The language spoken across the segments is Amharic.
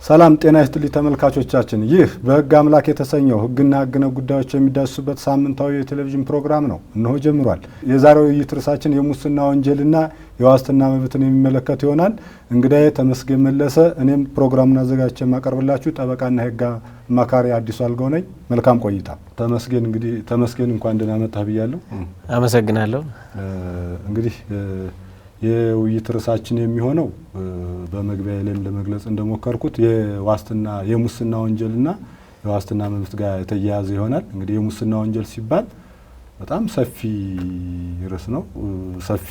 ሰላም ጤና ይስጥልኝ ተመልካቾቻችን። ይህ በህግ አምላክ የተሰኘው ህግና ህግነ ጉዳዮች የሚዳስሱበት ሳምንታዊ የቴሌቪዥን ፕሮግራም ነው። እነሆ ጀምሯል። የዛሬው ውይይት ርዕሳችን የሙስና ወንጀልና የዋስትና መብትን የሚመለከት ይሆናል። እንግዳዬ ተመስገን መለሰ፣ እኔም ፕሮግራሙን አዘጋጅቼ የማቀርብላችሁ ጠበቃና ህግ አማካሪ አዲሱ አልጋው ነኝ። መልካም ቆይታ። ተመስገን እንኳን ደህና መጣህ ብያለሁ። አመሰግናለሁ። እንግዲህ የውይይት ርዕሳችን የሚሆነው በመግቢያ ላይም ለመግለጽ እንደሞከርኩት የሙስና ወንጀልና የዋስትና መብት ጋር የተያያዘ ይሆናል። እንግዲህ የሙስና ወንጀል ሲባል በጣም ሰፊ ርዕስ ነው። ሰፊ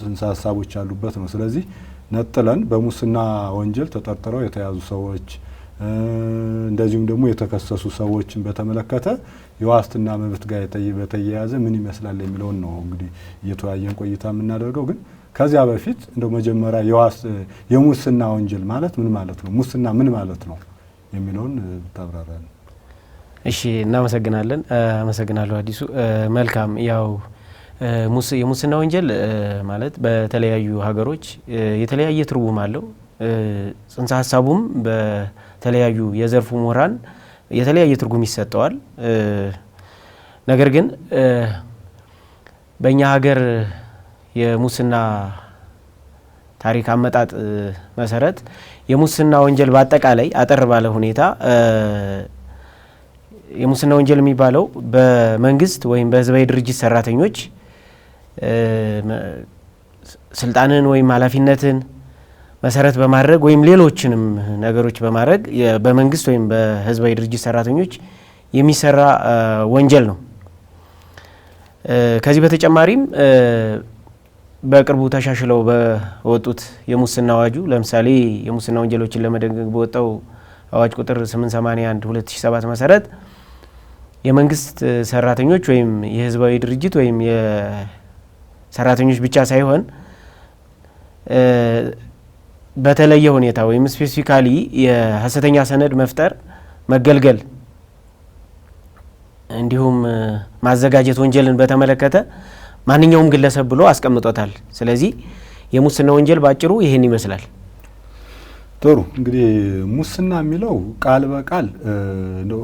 ጽንሰ ሀሳቦች ያሉበት ነው። ስለዚህ ነጥለን በሙስና ወንጀል ተጠርጥረው የተያዙ ሰዎች እንደዚሁም ደግሞ የተከሰሱ ሰዎችን በተመለከተ የዋስትና መብት ጋር በተያያዘ ምን ይመስላል የሚለውን ነው እንግዲህ እየተወያየን ቆይታ የምናደርገው። ግን ከዚያ በፊት እንደው መጀመሪያ የሙስና ወንጀል ማለት ምን ማለት ነው፣ ሙስና ምን ማለት ነው የሚለውን ታብራራለን። እሺ፣ እናመሰግናለን። አመሰግናለሁ አዲሱ። መልካም። ያው የሙስና ወንጀል ማለት በተለያዩ ሀገሮች የተለያየ ትርጉም አለው። ጽንሰ ሀሳቡም በተለያዩ የዘርፉ ምሁራን የተለያየ ትርጉም ይሰጠዋል። ነገር ግን በእኛ ሀገር የሙስና ታሪክ አመጣጥ መሰረት የሙስና ወንጀል በአጠቃላይ አጠር ባለ ሁኔታ የሙስና ወንጀል የሚባለው በመንግስት ወይም በህዝባዊ ድርጅት ሰራተኞች ስልጣንን ወይም ኃላፊነትን መሰረት በማድረግ ወይም ሌሎችንም ነገሮች በማድረግ በመንግስት ወይም በህዝባዊ ድርጅት ሰራተኞች የሚሰራ ወንጀል ነው። ከዚህ በተጨማሪም በቅርቡ ተሻሽለው በወጡት የሙስና አዋጁ ለምሳሌ የሙስና ወንጀሎችን ለመደንገግ በወጣው አዋጅ ቁጥር 881 2007 መሰረት የመንግስት ሰራተኞች ወይም የህዝባዊ ድርጅት ወይም የሰራተኞች ብቻ ሳይሆን በተለየ ሁኔታ ወይም ስፔሲፊካሊ የሐሰተኛ ሰነድ መፍጠር፣ መገልገል እንዲሁም ማዘጋጀት ወንጀልን በተመለከተ ማንኛውም ግለሰብ ብሎ አስቀምጦታል። ስለዚህ የሙስና ወንጀል ባጭሩ ይሄን ይመስላል። ጥሩ። እንግዲህ ሙስና የሚለው ቃል በቃል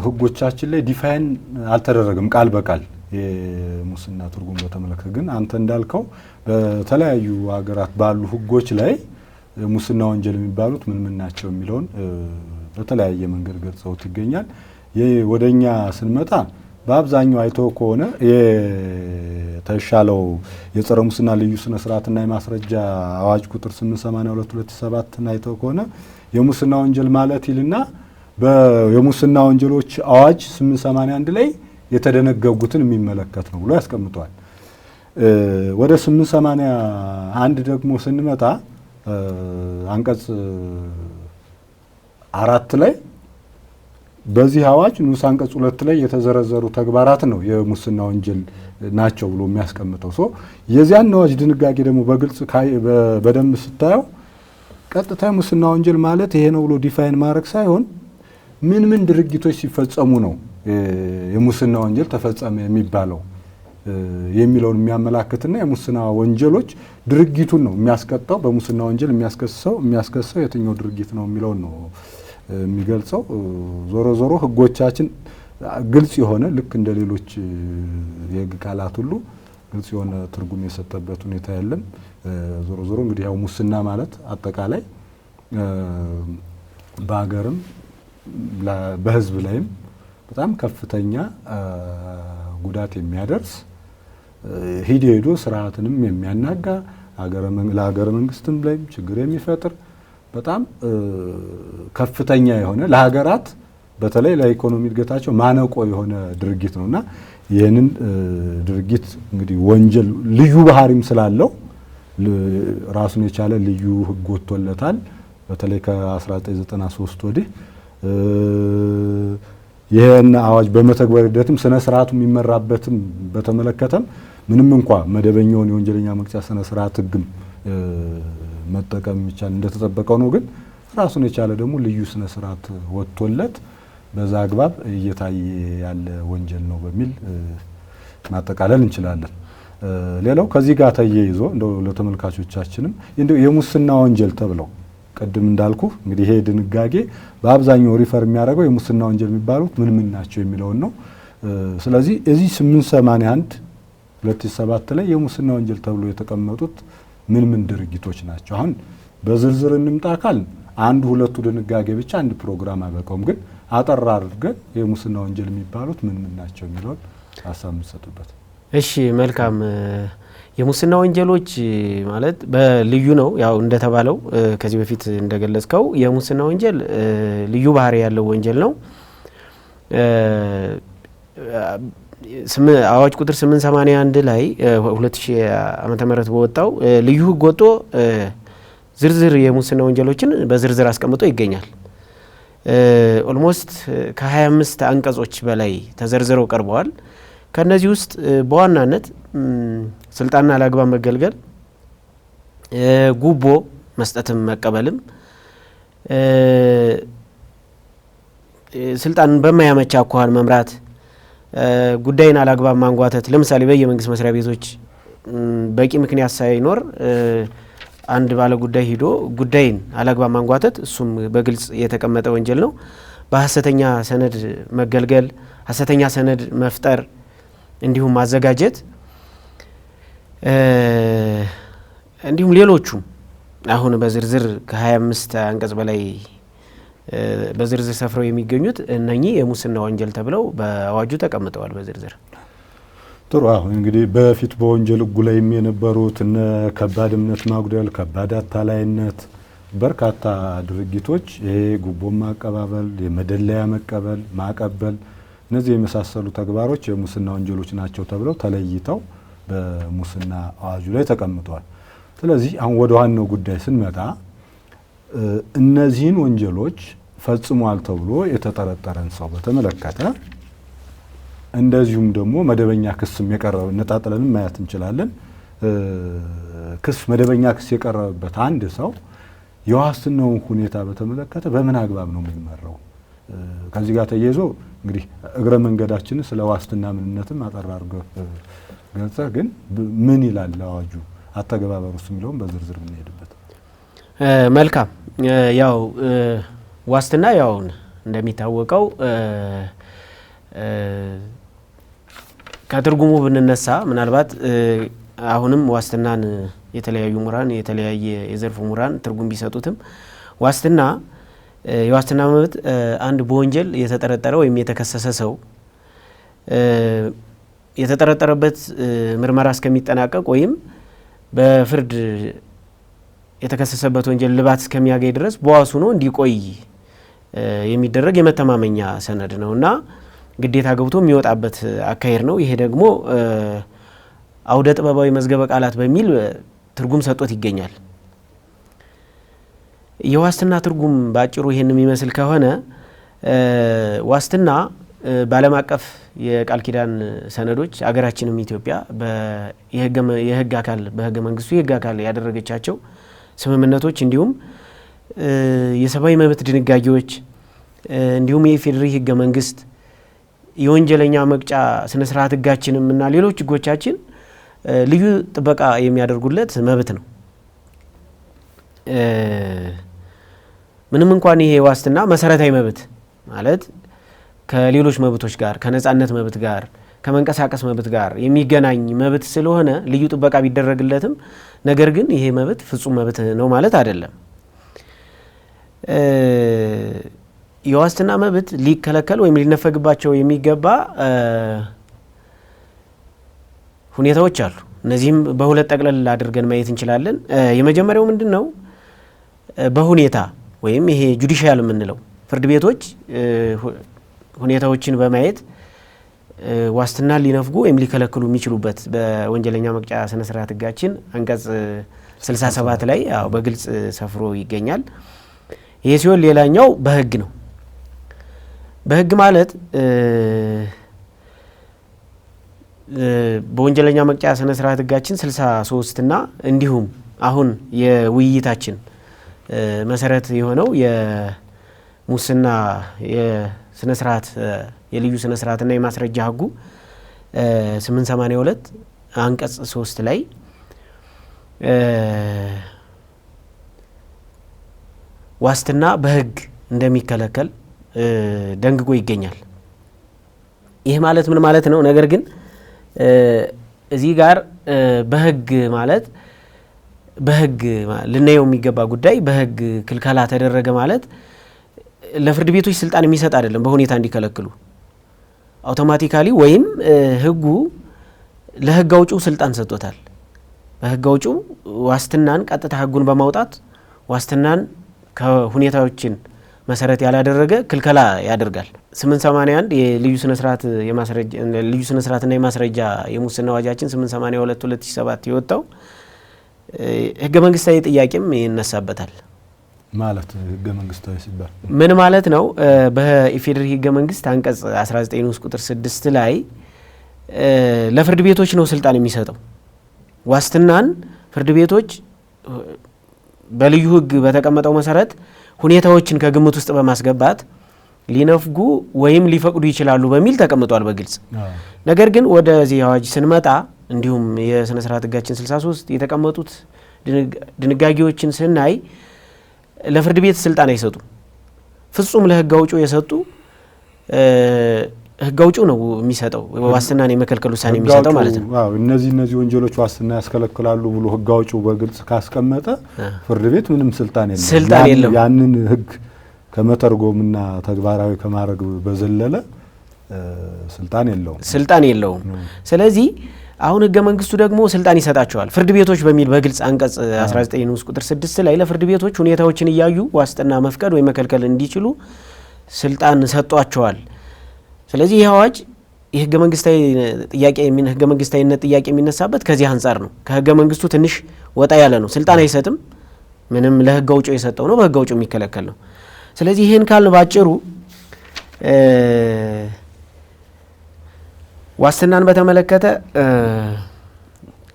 ህጎቻችን ላይ ዲፋይን አልተደረገም። ቃል በቃል የሙስና ትርጉም በተመለከተ ግን አንተ እንዳልከው በተለያዩ ሀገራት ባሉ ህጎች ላይ ሙስና ወንጀል የሚባሉት ምን ናቸው የሚለውን በተለያየ መንገድ ገልጸውት ይገኛል። ወደኛ ስንመጣ በአብዛኛው አይተው ከሆነ የተሻለው የጸረ ሙስና ልዩ ስነ ስርዓትና የማስረጃ አዋጅ ቁጥር 882 2007 አይተው ከሆነ የሙስና ወንጀል ማለት ይልና የሙስና ወንጀሎች አዋጅ 881 ላይ የተደነገጉትን የሚመለከት ነው ብሎ ያስቀምጧል። ወደ 881 ደግሞ ስንመጣ አንቀጽ 4 ላይ በዚህ አዋጅ ንዑስ አንቀጽ 2 ላይ የተዘረዘሩ ተግባራት ነው የሙስና ወንጀል ናቸው ብሎ የሚያስቀምጠው። የዚያን አዋጅ ድንጋጌ ደግሞ በግልጽ በደንብ ስታየው ቀጥታ የሙስና ወንጀል ማለት ይሄ ነው ብሎ ዲፋይን ማድረግ ሳይሆን ምን ድርጊቶች ሲፈጸሙ ነው የሙስና ወንጀል ተፈጸመ የሚባለው የሚለውን የሚያመላክትና የሙስና ወንጀሎች ድርጊቱን ነው የሚያስቀጣው። በሙስና ወንጀል የሚያስከሰው የትኛው ድርጊት ነው የሚለውን ነው የሚገልጸው። ዞሮ ህጎቻችን ግልጽ የሆነ ልክ እንደ ሌሎች የህግ ቃላት ሁሉ ግልጽ የሆነ ትርጉም የሰጠበት ሁኔታ የለም። ዞሮ እንግዲህ ያው ሙስና ማለት አጠቃላይ በሀገርም በህዝብ ላይም በጣም ከፍተኛ ጉዳት የሚያደርስ ሄዶ ስርዓትንም የሚያናጋ ለሀገረ መንግስትም ላይ ችግር የሚፈጥር በጣም ከፍተኛ የሆነ ለሀገራት በተለይ ለኢኮኖሚ እድገታቸው ማነቆ የሆነ ድርጊት ነውና ይህንን ድርጊት እንግዲህ ወንጀል ልዩ ባህሪም ስላለው ራሱን የቻለ ልዩ ህግ ወጥቶለታል። በተለይ ከ1993 ወዲህ ይሄን አዋጅ በመተግበር ሂደትም ስነ ስርዓቱ የሚመራበትም በተመለከተም ምንም እንኳ መደበኛውን የወንጀለኛ መቅጫ ስነ ስርዓት ህግም መጠቀም ይቻል እንደተጠበቀው ነው። ግን ራሱን የቻለ ደግሞ ልዩ ስነ ስርዓት ወጥቶለት በዛ አግባብ እየታየ ያለ ወንጀል ነው በሚል ማጠቃለል እንችላለን። ሌላው ከዚህ ጋር ተያይዞ እንደው ለተመልካቾቻችንም እንደው የሙስና ወንጀል ተብለው ቅድም እንዳልኩ እንግዲህ ይሄ ድንጋጌ በአብዛኛው ሪፈር የሚያደርገው የሙስና ወንጀል የሚባሉት ምን ናቸው የሚለውን ነው። ስለዚህ እዚህ 881 2007 ላይ የሙስና ወንጀል ተብሎ የተቀመጡት ምን ድርጊቶች ናቸው? አሁን በዝርዝር እንምጣ ካል አንዱ ሁለቱ ድንጋጌ ብቻ አንድ ፕሮግራም አይበቃውም። ግን አጠር አድርገን የሙስና ወንጀል የሚባሉት ምን ናቸው የሚለውን ሀሳብ የምትሰጡበት። እሺ መልካም። የሙስና ወንጀሎች ማለት በልዩ ነው። ያው እንደተባለው ከዚህ በፊት እንደገለጽከው የሙስና ወንጀል ልዩ ባህሪ ያለው ወንጀል ነው። አዋጅ ቁጥር 881 ላይ 2000 ዓመተ ምህረት በወጣው ልዩ ሕግ ወጥቶ ዝርዝር የሙስና ወንጀሎችን በዝርዝር አስቀምጦ ይገኛል። ኦልሞስት ከ25 አንቀጾች በላይ ተዘርዝረው ቀርበዋል። ከነዚህ ውስጥ በዋናነት ስልጣንና አላግባብ መገልገል፣ ጉቦ መስጠትም መቀበልም፣ ስልጣንን በማያመች አኳኋን መምራት፣ ጉዳይን አላግባብ ማንጓተት። ለምሳሌ በየመንግስት መስሪያ ቤቶች በቂ ምክንያት ሳይኖር አንድ ባለ ጉዳይ ሂዶ ጉዳይን አላግባብ ማንጓተት፣ እሱም በግልጽ የተቀመጠ ወንጀል ነው። በሐሰተኛ ሰነድ መገልገል፣ ሐሰተኛ ሰነድ መፍጠር እንዲሁም ማዘጋጀት፣ እንዲሁም ሌሎቹም አሁን በዝርዝር ከ25 አንቀጽ በላይ በዝርዝር ሰፍረው የሚገኙት እነኚህ የሙስና ወንጀል ተብለው በአዋጁ ተቀምጠዋል በዝርዝር። ጥሩ። አሁን እንግዲህ በፊት በወንጀል ሕጉ ላይ የነበሩት እነ ከባድ እምነት ማጉደል፣ ከባድ አታላይነት፣ በርካታ ድርጊቶች ይሄ ጉቦ ማቀባበል፣ የመደለያ መቀበል፣ ማቀበል፣ እነዚህ የመሳሰሉ ተግባሮች የሙስና ወንጀሎች ናቸው ተብለው ተለይተው በሙስና አዋጁ ላይ ተቀምጠዋል። ስለዚህ አሁን ወደ ዋናው ጉዳይ ስንመጣ እነዚህን ወንጀሎች ፈጽሟል ተብሎ የተጠረጠረን ሰው በተመለከተ እንደዚሁም ደግሞ መደበኛ ክስም የቀረበ ነጣጥለንም ማየት እንችላለን። መደበኛ ክስ የቀረበበት አንድ ሰው የዋስትናውን ሁኔታ በተመለከተ በምን አግባብ ነው የሚመራው? ከዚህ ጋር ተያይዞ እንግዲህ እግረ መንገዳችን ስለ ዋስትና ምንነትም አጠር አድርገህ ገልጸህ ግን ምን ይላል አዋጁ አተገባበሩስ የሚለውን በዝርዝር የምንሄድበት። መልካም። ያው ዋስትና ያው እንደሚታወቀው ከትርጉሙ ብንነሳ ምናልባት አሁንም ዋስትናን የተለያዩ ምሁራን የተለያየ የዘርፉ ምሁራን ትርጉም ቢሰጡትም ዋስትና የዋስትና መብት አንድ በወንጀል የተጠረጠረ ወይም የተከሰሰ ሰው የተጠረጠረበት ምርመራ እስከሚጠናቀቅ ወይም በፍርድ የተከሰሰበት ወንጀል ልባት እስከሚያገኝ ድረስ በዋስ ሆኖ እንዲቆይ የሚደረግ የመተማመኛ ሰነድ ነውና ግዴታ ገብቶ የሚወጣበት አካሄድ ነው። ይሄ ደግሞ አውደ ጥበባዊ መዝገበ ቃላት በሚል ትርጉም ሰጥቶት ይገኛል። የዋስትና ትርጉም ባጭሩ ይሄን የሚመስል ከሆነ ዋስትና በዓለም አቀፍ የቃል ኪዳን ሰነዶች አገራችንም ኢትዮጵያ የህግ አካል በህገ መንግስቱ የህግ አካል ያደረገቻቸው ስምምነቶች እንዲሁም የሰብአዊ መብት ድንጋጌዎች እንዲሁም የኢፌዴሪ ህገ መንግስት የወንጀለኛ መቅጫ ስነ ስርዓት ህጋችንም እና ሌሎች ህጎቻችን ልዩ ጥበቃ የሚያደርጉለት መብት ነው። ምንም እንኳን ይሄ ዋስትና መሰረታዊ መብት ማለት ከሌሎች መብቶች ጋር ከነጻነት መብት ጋር ከመንቀሳቀስ መብት ጋር የሚገናኝ መብት ስለሆነ ልዩ ጥበቃ ቢደረግለትም ነገር ግን ይሄ መብት ፍጹም መብት ነው ማለት አይደለም። የዋስትና መብት ሊከለከል ወይም ሊነፈግባቸው የሚገባ ሁኔታዎች አሉ። እነዚህም በሁለት ጠቅለል አድርገን ማየት እንችላለን። የመጀመሪያው ምንድነው? በሁኔታ ወይም ይሄ ጁዲሻል የምንለው ፍርድ ቤቶች ሁኔታዎችን በማየት ዋስትና ሊነፍጉ ወይም ሊከለክሉ የሚችሉበት በወንጀለኛ መቅጫ ስነ ስርዓት ህጋችን አንቀጽ 67 ላይ በግልጽ ሰፍሮ ይገኛል። ይሄ ሲሆን ሌላኛው በህግ ነው። በህግ ማለት በወንጀለኛ መቅጫ ስነ ስርዓት ህጋችን 63 እና እንዲሁም አሁን የውይይታችን መሰረት የሆነው የሙስና የስነ ስርዓት የልዩ ስነ ስርዓትና የማስረጃ ህጉ 882 አንቀጽ 3 ላይ ዋስትና በህግ እንደሚከለከል ደንግጎ ይገኛል። ይህ ማለት ምን ማለት ነው? ነገር ግን እዚህ ጋር በህግ ማለት በህግ ልናየው የሚገባ ጉዳይ በህግ ክልከላ ተደረገ ማለት ለፍርድ ቤቶች ስልጣን የሚሰጥ አይደለም። በሁኔታ እንዲከለክሉ አውቶማቲካሊ ወይም ህጉ ለህግ አውጪው ስልጣን ሰጥቶታል። በህግ አውጪው ዋስትናን ቀጥታ ህጉን በማውጣት ዋስትናን ከሁኔታዎችን መሰረት ያላደረገ ክልከላ ያደርጋል። 881 የልዩ ስነ ስርዓትና የማስረጃ የሙስና አዋጃችን 882 2007 የወጣው ህገ መንግስታዊ ጥያቄም ይነሳበታል። ማለት ህገ መንግስታዊ ሲባል ምን ማለት ነው? በኢፌዴሪ ህገ መንግስት አንቀጽ 19 ንዑስ ቁጥር 6 ላይ ለፍርድ ቤቶች ነው ስልጣን የሚሰጠው። ዋስትናን ፍርድ ቤቶች በልዩ ህግ በተቀመጠው መሰረት ሁኔታዎችን ከግምት ውስጥ በማስገባት ሊነፍጉ ወይም ሊፈቅዱ ይችላሉ በሚል ተቀምጧል በግልጽ። ነገር ግን ወደዚህ አዋጅ ስንመጣ እንዲሁም የስነ ስርዓት ህጋችን 63 የተቀመጡት ድንጋጌዎችን ስናይ ለፍርድ ቤት ስልጣን አይሰጡም። ፍጹም ለህግ አውጪው የሰጡ ህግ አውጪው ነው የሚሰጠው ዋስትናን የመከልከል ውሳኔ የሚሰጠው ማለት ነው። አዎ እነዚህ ወንጀሎች ዋስትና ያስከለክላሉ ብሎ ህግ አውጪው በግልጽ ካስቀመጠ ፍርድ ቤት ምንም ስልጣን የለውም። ያንን ህግ ከመተርጎምና ተግባራዊ ከማድረግ በዘለለ ስልጣን የለውም። ስለዚህ አሁን ህገ መንግስቱ ደግሞ ስልጣን ይሰጣቸዋል ፍርድ ቤቶች በሚል በግልጽ አንቀጽ 19 ንዑስ ቁጥር 6 ላይ ለፍርድ ቤቶች ሁኔታዎችን እያዩ ዋስትና መፍቀድ ወይ መከልከል እንዲችሉ ስልጣን ሰጧቸዋል። ስለዚህ ይህ አዋጅ የህገ መንግስታዊነት ጥያቄ የሚነሳበት ከዚህ አንጻር ነው። ከህገ መንግስቱ ትንሽ ወጣ ያለ ነው። ስልጣን አይሰጥም። ምንም ለህግ አውጪው የሰጠው ነው፣ በህግ አውጪው የሚከለከል ነው። ስለዚህ ይህን ካልን ባጭሩ ዋስትናን በተመለከተ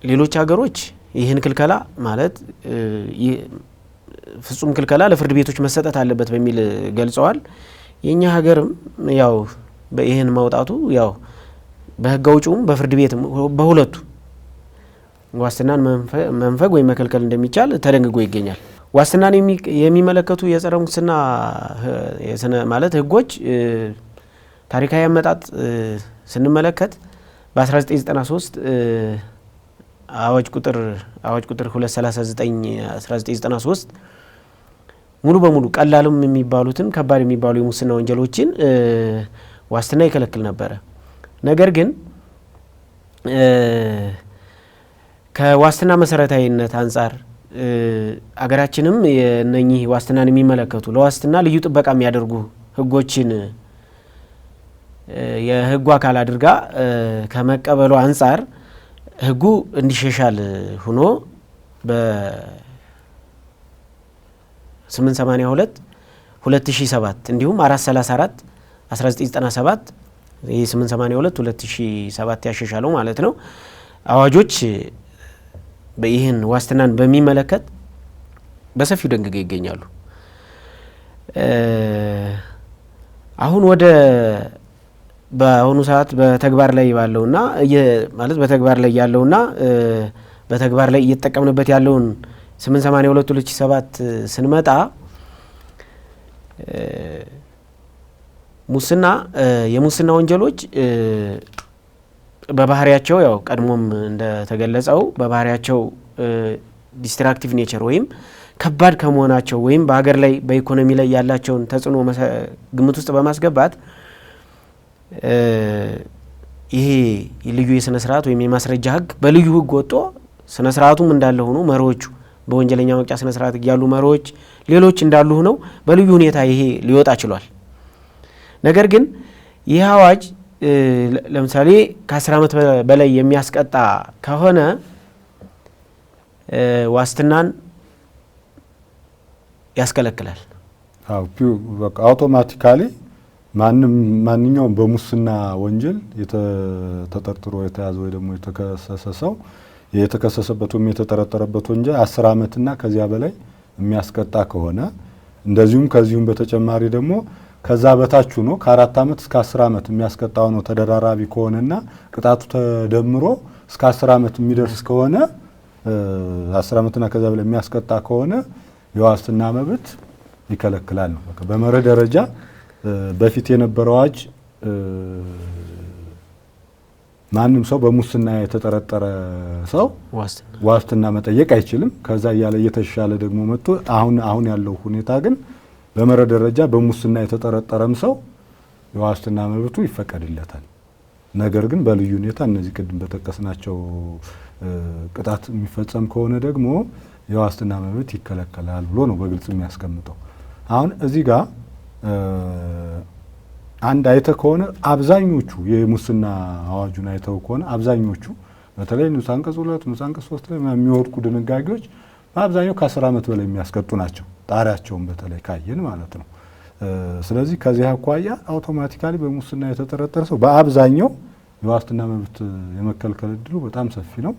ሌሎች ሀገሮች ይህን ክልከላ ማለት ፍጹም ክልከላ ለፍርድ ቤቶች መሰጠት አለበት በሚል ገልጸዋል። የኛ ሀገርም ያው ይህን ማውጣቱ ያው በህግ አውጪውም በፍርድ ቤትም በሁለቱ ዋስትናን መንፈግ ወይም መከልከል እንደሚቻል ተደንግጎ ይገኛል። ዋስትናን የሚመለከቱ የጸረ ሙስና ማለት ህጎች ታሪካዊ አመጣጥ ስንመለከት በ1993 አዋጅ ቁጥር 239 1993 ሙሉ በሙሉ ቀላልም የሚባሉትን ከባድ የሚባሉ የሙስና ወንጀሎችን ዋስትና ይከለክል ነበረ። ነገር ግን ከዋስትና መሰረታዊነት አንጻር አገራችንም የነኚህ ዋስትናን የሚመለከቱ ለዋስትና ልዩ ጥበቃ የሚያደርጉ ህጎችን የህጉ አካል አድርጋ ከመቀበሉ አንጻር ህጉ እንዲሻሻል ሆኖ በ882 2007 እንዲሁም 434 1997 ይህ 882 2007 ያሻሻለው ማለት ነው አዋጆች ይህን ዋስትናን በሚመለከት በሰፊው ደንግገው ይገኛሉ። አሁን ወደ በአሁኑ ሰዓት በተግባር ላይ ባለውና ማለት በተግባር ላይ ያለውና በተግባር ላይ እየተጠቀምንበት ያለውን 882 2007 ስንመጣ የሙስና ወንጀሎች በባህሪያቸው ያው ቀድሞም እንደተገለጸው በባህሪያቸው ዲስትራክቲቭ ኔቸር ወይም ከባድ ከመሆናቸው ወይም በሀገር ላይ በኢኮኖሚ ላይ ያላቸውን ተጽዕኖ ግምት ውስጥ በማስገባት ይሄ ልዩ የስነ ስርዓት ወይም የማስረጃ ህግ በልዩ ህግ ወጥቶ ስነ ስርዓቱም እንዳለ ሆኖ መሪዎቹ በወንጀለኛ መቅጫ ስነ ስርዓት ያሉ መሪዎች ሌሎች እንዳሉ ሆነው በልዩ ሁኔታ ይሄ ሊወጣ ችሏል። ነገር ግን ይህ አዋጅ ለምሳሌ ከ10 ዓመት በላይ የሚያስቀጣ ከሆነ ዋስትናን ያስከለክላል። በቃ አውቶማቲካሊ ማንኛውም በሙስና ወንጀል ተጠርጥሮ የተያዘ ወይ ደግሞ የተከሰሰ ሰው የተከሰሰበት ወይም የተጠረጠረበት ወንጀል 10 ዓመትና ከዚያ በላይ የሚያስቀጣ ከሆነ እንደዚሁም ከዚሁም በተጨማሪ ደግሞ ከዛ በታች ነው ከ4 ዓመት እስከ 10 ዓመት የሚያስቀጣው ነው ተደራራቢ ከሆነና ቅጣቱ ተደምሮ እስከ 10 ዓመት የሚደርስ ከሆነ 10 ዓመትና ከዛ በላይ የሚያስቀጣ ከሆነ የዋስትና መብት ይከለክላል ነው። በቃ በመርህ ደረጃ በፊት የነበረው አዋጅ ማንም ሰው በሙስና የተጠረጠረ ሰው ዋስትና መጠየቅ አይችልም። ከዛ እያለ እየተሻለ ደግሞ መጥቶ አሁን ያለው ሁኔታ ግን በመርህ ደረጃ በሙስና የተጠረጠረም ሰው የዋስትና መብቱ ይፈቀድለታል። ነገር ግን በልዩ ሁኔታ እነዚህ ቅድም በተጠቀስናቸው ቅጣት የሚፈጸም ከሆነ ደግሞ የዋስትና መብት ይከለከላል ብሎ ነው በግልጽ የሚያስቀምጠው። አሁን እዚህ ጋር አንድ አይተህ ከሆነ አብዛኞቹ የሙስና አዋጁን አይተው ከሆነ አብዛኞቹ በተለይ ንዑስ አንቀጽ 2 ንዑስ አንቀጽ 3 ላይ የሚወድቁ ድንጋጌዎች በአብዛኛው ከ10 ዓመት በላይ የሚያስቀጡ ናቸው። ጣሪያቸውን በተለይ ካየን ማለት ነው። ስለዚህ ከዚህ አኳያ አውቶማቲካሊ በሙስና የተጠረጠረ ሰው በአብዛኛው የዋስትና መብት የመከልከል እድሉ በጣም ሰፊ ነው።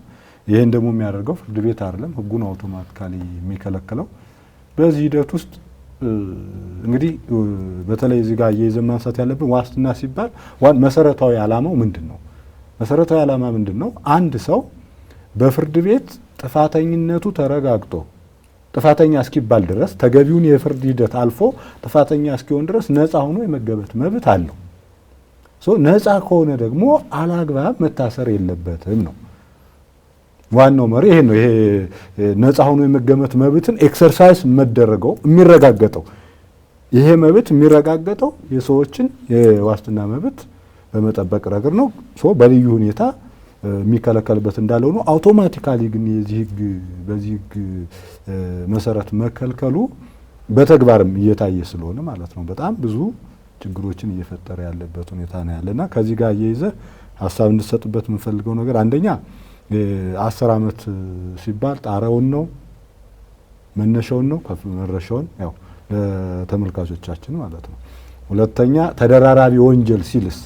ይሄን ደግሞ የሚያደርገው ፍርድ ቤት አይደለም፣ ህጉ ነው አውቶማቲካሊ የሚከለክለው። በዚህ ሂደት ውስጥ እንግዲህ በተለይ እዚህ ጋር እየይዘን ማንሳት ያለብን ዋስትና ሲባል መሰረታዊ ዓላማው ምንድን ነው? መሰረታዊ ዓላማ ምንድን ነው? አንድ ሰው በፍርድ ቤት ጥፋተኝነቱ ተረጋግጦ ጥፋተኛ እስኪባል ድረስ ተገቢውን የፍርድ ሂደት አልፎ ጥፋተኛ እስኪሆን ድረስ ነፃ ሆኖ የመገበት መብት አለው። ነፃ ከሆነ ደግሞ አላግባብ መታሰር የለበትም ነው ዋናው መሪ። ይሄ ነው። ይሄ ነፃ ሆኖ የመገመት መብትን ኤክሰርሳይዝ መደረገው የሚረጋገጠው ይሄ መብት የሚረጋገጠው የሰዎችን የዋስትና መብት በመጠበቅ ረገድ ነው። በልዩ ሁኔታ የሚከለከልበት እንዳለው ነው። አውቶማቲካሊ ግን በዚህ ህግ መሰረት መከልከሉ በተግባርም እየታየ ስለሆነ ማለት ነው በጣም ብዙ ችግሮችን እየፈጠረ ያለበት ሁኔታ ነው ያለና ከዚህ ጋር እየይዘ ሀሳብ እንድሰጥበት የምንፈልገው ነገር አንደኛ 10 ዓመት ሲባል ጣሪያውን ነው መነሻውን ነው መድረሻውን ያው ለተመልካቾቻችን ማለት ነው። ሁለተኛ ተደራራቢ ወንጀል ሲልስ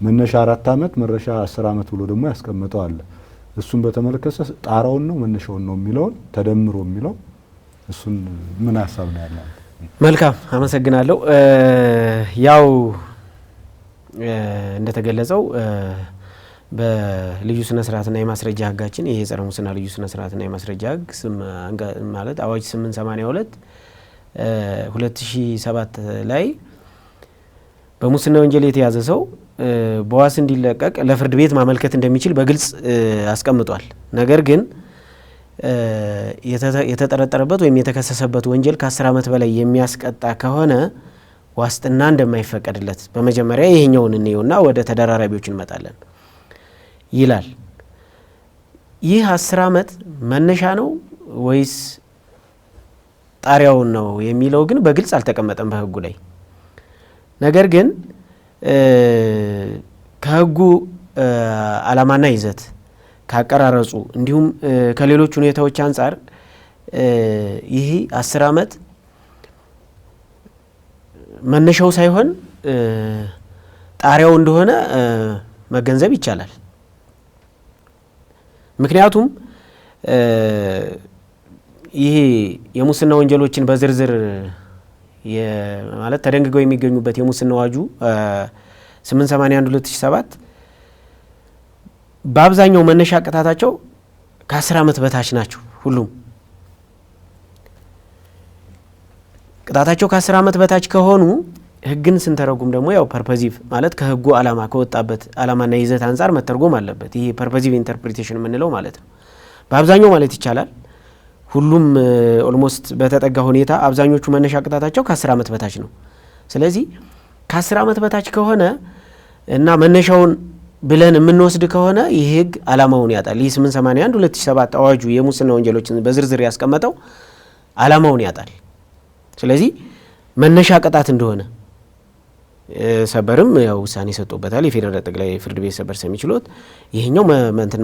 መነሻ 4 ዓመት መድረሻ 10 ዓመት ብሎ ደግሞ ያስቀምጠው አለ። እሱን በተመለከተ ጣሪያውን ነው መነሻውን ነው የሚለውን ተደምሮ የሚለው እሱን ምን ሀሳብ ነው ያለው? መልካም አመሰግናለሁ። ያው እንደተገለጸው በልዩ ስነ ስርዓትና የማስረጃ ህጋችን ይሄ የጸረ ሙስና ልዩ ስነ ስርዓትና የማስረጃ ህግ ማለት አዋጅ 882 2007 ላይ በሙስና ወንጀል የተያዘ ሰው በዋስ እንዲለቀቅ ለፍርድ ቤት ማመልከት እንደሚችል በግልጽ አስቀምጧል። ነገር ግን የተጠረጠረበት ወይም የተከሰሰበት ወንጀል ከ10 ዓመት በላይ የሚያስቀጣ ከሆነ ዋስትና እንደማይፈቀድለት በመጀመሪያ ይሄኛውን እንየውና ወደ ተደራራቢዎች እንመጣለን ይላል። ይህ 10 ዓመት መነሻ ነው ወይስ ጣሪያውን ነው የሚለው ግን በግልጽ አልተቀመጠም በህጉ ላይ። ነገር ግን ከህጉ ዓላማና ይዘት ካቀራረጹ እንዲሁም ከሌሎች ሁኔታዎች አንጻር ይህ 10 ዓመት መነሻው ሳይሆን ጣሪያው እንደሆነ መገንዘብ ይቻላል። ምክንያቱም ይሄ የሙስና ወንጀሎችን በዝርዝር ማለት ተደንግገው የሚገኙበት የሙስና አዋጁ 881/2007 በአብዛኛው መነሻ ቅጣታቸው ከ10 ዓመት በታች ናቸው። ሁሉም ቅጣታቸው ከ10 ዓመት በታች ከሆኑ ህግን ስንተረጉም ደግሞ ያው ፐርፐዚቭ ማለት ከህጉ ዓላማ ከወጣበት ዓላማና ይዘት አንጻር መተርጎም አለበት። ይሄ ፐርፐዚቭ ኢንተርፕሪቴሽን የምንለው ማለት ነው። በአብዛኛው ማለት ይቻላል ሁሉም ኦልሞስት በተጠጋ ሁኔታ አብዛኞቹ መነሻ ቅጣታቸው ከ10 ዓመት በታች ነው። ስለዚህ ከ10 ዓመት በታች ከሆነ እና መነሻውን ብለን የምንወስድ ከሆነ ይህ ህግ ዓላማውን ያጣል። ይህ 881/2007 አዋጁ የሙስና ወንጀሎችን በዝርዝር ያስቀመጠው ዓላማውን ያጣል። ስለዚህ መነሻ ቅጣት እንደሆነ ሰበርም ያው ውሳኔ ሰጥቶበታል። የፌዴራል ጠቅላይ ፍርድ ቤት ሰበር ሰሚ ችሎት ይሄኛው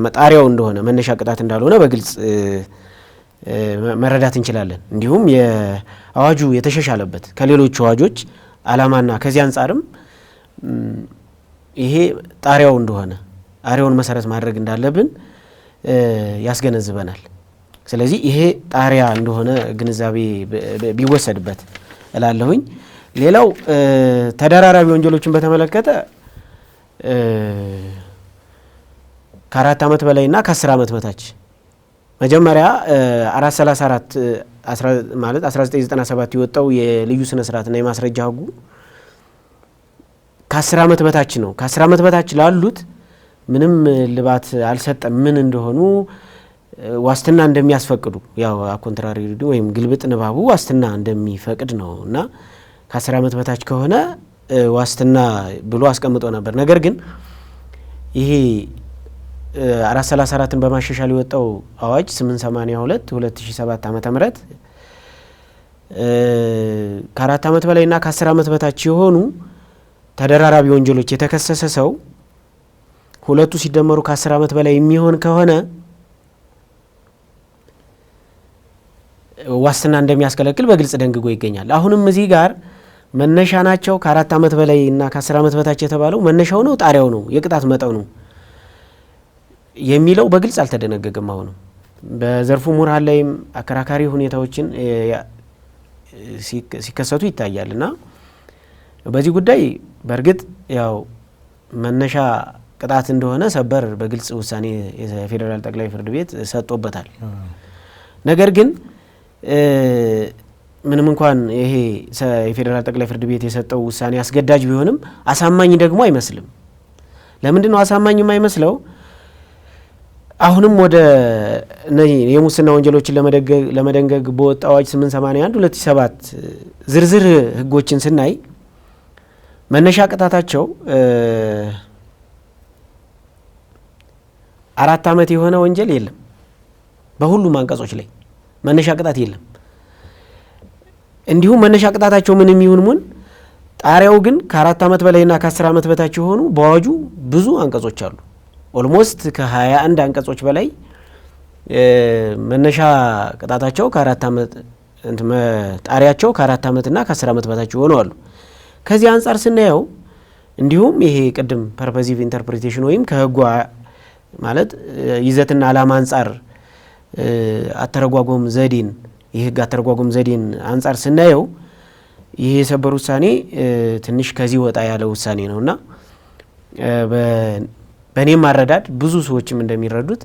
መጣሪያው እንደሆነ መነሻ ቅጣት እንዳልሆነ በግልጽ መረዳት እንችላለን። እንዲሁም የአዋጁ የተሻሻለበት ከሌሎች አዋጆች ዓላማና ከዚህ አንጻርም ይሄ ጣሪያው እንደሆነ ጣሪያውን መሰረት ማድረግ እንዳለብን ያስገነዝበናል። ስለዚህ ይሄ ጣሪያ እንደሆነ ግንዛቤ ቢወሰድበት እላለሁኝ። ሌላው ተደራራቢ ወንጀሎችን በተመለከተ ከ4 ዓመት በላይና ከ10 ዓመት በታች መጀመሪያ 434 ማለት 1997 የወጣው የልዩ ስነ ስርዓትና የማስረጃ ህጉ ከ10 ዓመት በታች ነው። ከ10 ዓመት በታች ላሉት ምንም ልባት አልሰጠም። ምን እንደሆኑ ዋስትና እንደሚያስፈቅዱ ያው ኮንትራሪ ወይም ግልብጥ ንባቡ ዋስትና እንደሚፈቅድ ነው እና ከ10 ዓመት በታች ከሆነ ዋስትና ብሎ አስቀምጦ ነበር። ነገር ግን ይሄ 434ን በማሻሻል የወጣው አዋጅ 882 2007 ዓመተ ምህረት ከ4 ዓመት በላይና ከ10 ዓመት በታች የሆኑ ተደራራቢ ወንጀሎች የተከሰሰ ሰው ሁለቱ ሲደመሩ ከ10 ዓመት በላይ የሚሆን ከሆነ ዋስትና እንደሚያስከለክል በግልጽ ደንግጎ ይገኛል። አሁንም እዚህ ጋር መነሻ ናቸው ከ4 ዓመት በላይ እና ከ10 ዓመት በታች የተባለው መነሻው ነው ጣሪያው ነው የቅጣት መጠኑ የሚለው በግልጽ አልተደነገገም። አሁንም በዘርፉ ምሁራን ላይም አከራካሪ ሁኔታዎችን ሲከሰቱ ይታያልና በዚህ ጉዳይ በእርግጥ ያው መነሻ ቅጣት እንደሆነ ሰበር በግልጽ ውሳኔ የፌዴራል ጠቅላይ ፍርድ ቤት ሰጥቶበታል። ነገር ግን ምንም እንኳን ይሄ የፌዴራል ጠቅላይ ፍርድ ቤት የሰጠው ውሳኔ አስገዳጅ ቢሆንም አሳማኝ ደግሞ አይመስልም። ለምንድን ነው አሳማኝ የማይመስለው? አሁንም ወደ የሙስና ወንጀሎችን ለመደንገግ በወጣ አዋጅ 881 2007 ዝርዝር ህጎችን ስናይ መነሻ ቅጣታቸው 4 ዓመት የሆነ ወንጀል የለም። በሁሉም አንቀጾች ላይ መነሻ ቅጣት የለም። እንዲሁም መነሻ ቅጣታቸው ምንም ይሁን ምን ጣሪያው ግን ከ4 ዓመት በላይና ከ10 ዓመት በታች የሆኑ በአዋጁ ብዙ አንቀጾች አሉ። ኦልሞስት ከ21 አንቀጾች በላይ መነሻ ቅጣታቸው ከ4 ዓመት ጣሪያቸው ከ4 ዓመትና ከ10 ዓመት በታች የሆኑ አሉ። ከዚህ አንጻር ስናየው እንዲሁም ይሄ ቅድም ፐርፐዚቭ ኢንተርፕሪቴሽን ወይም ከህጉ ማለት ይዘትና ዓላማ አንጻር አተረጓጎም ዘዴን የህግ አተረጓጎም ዘዴን አንጻር ስናየው ይሄ የሰበር ውሳኔ ትንሽ ከዚህ ወጣ ያለ ውሳኔ ነውና በእኔም አረዳድ ብዙ ሰዎችም እንደሚረዱት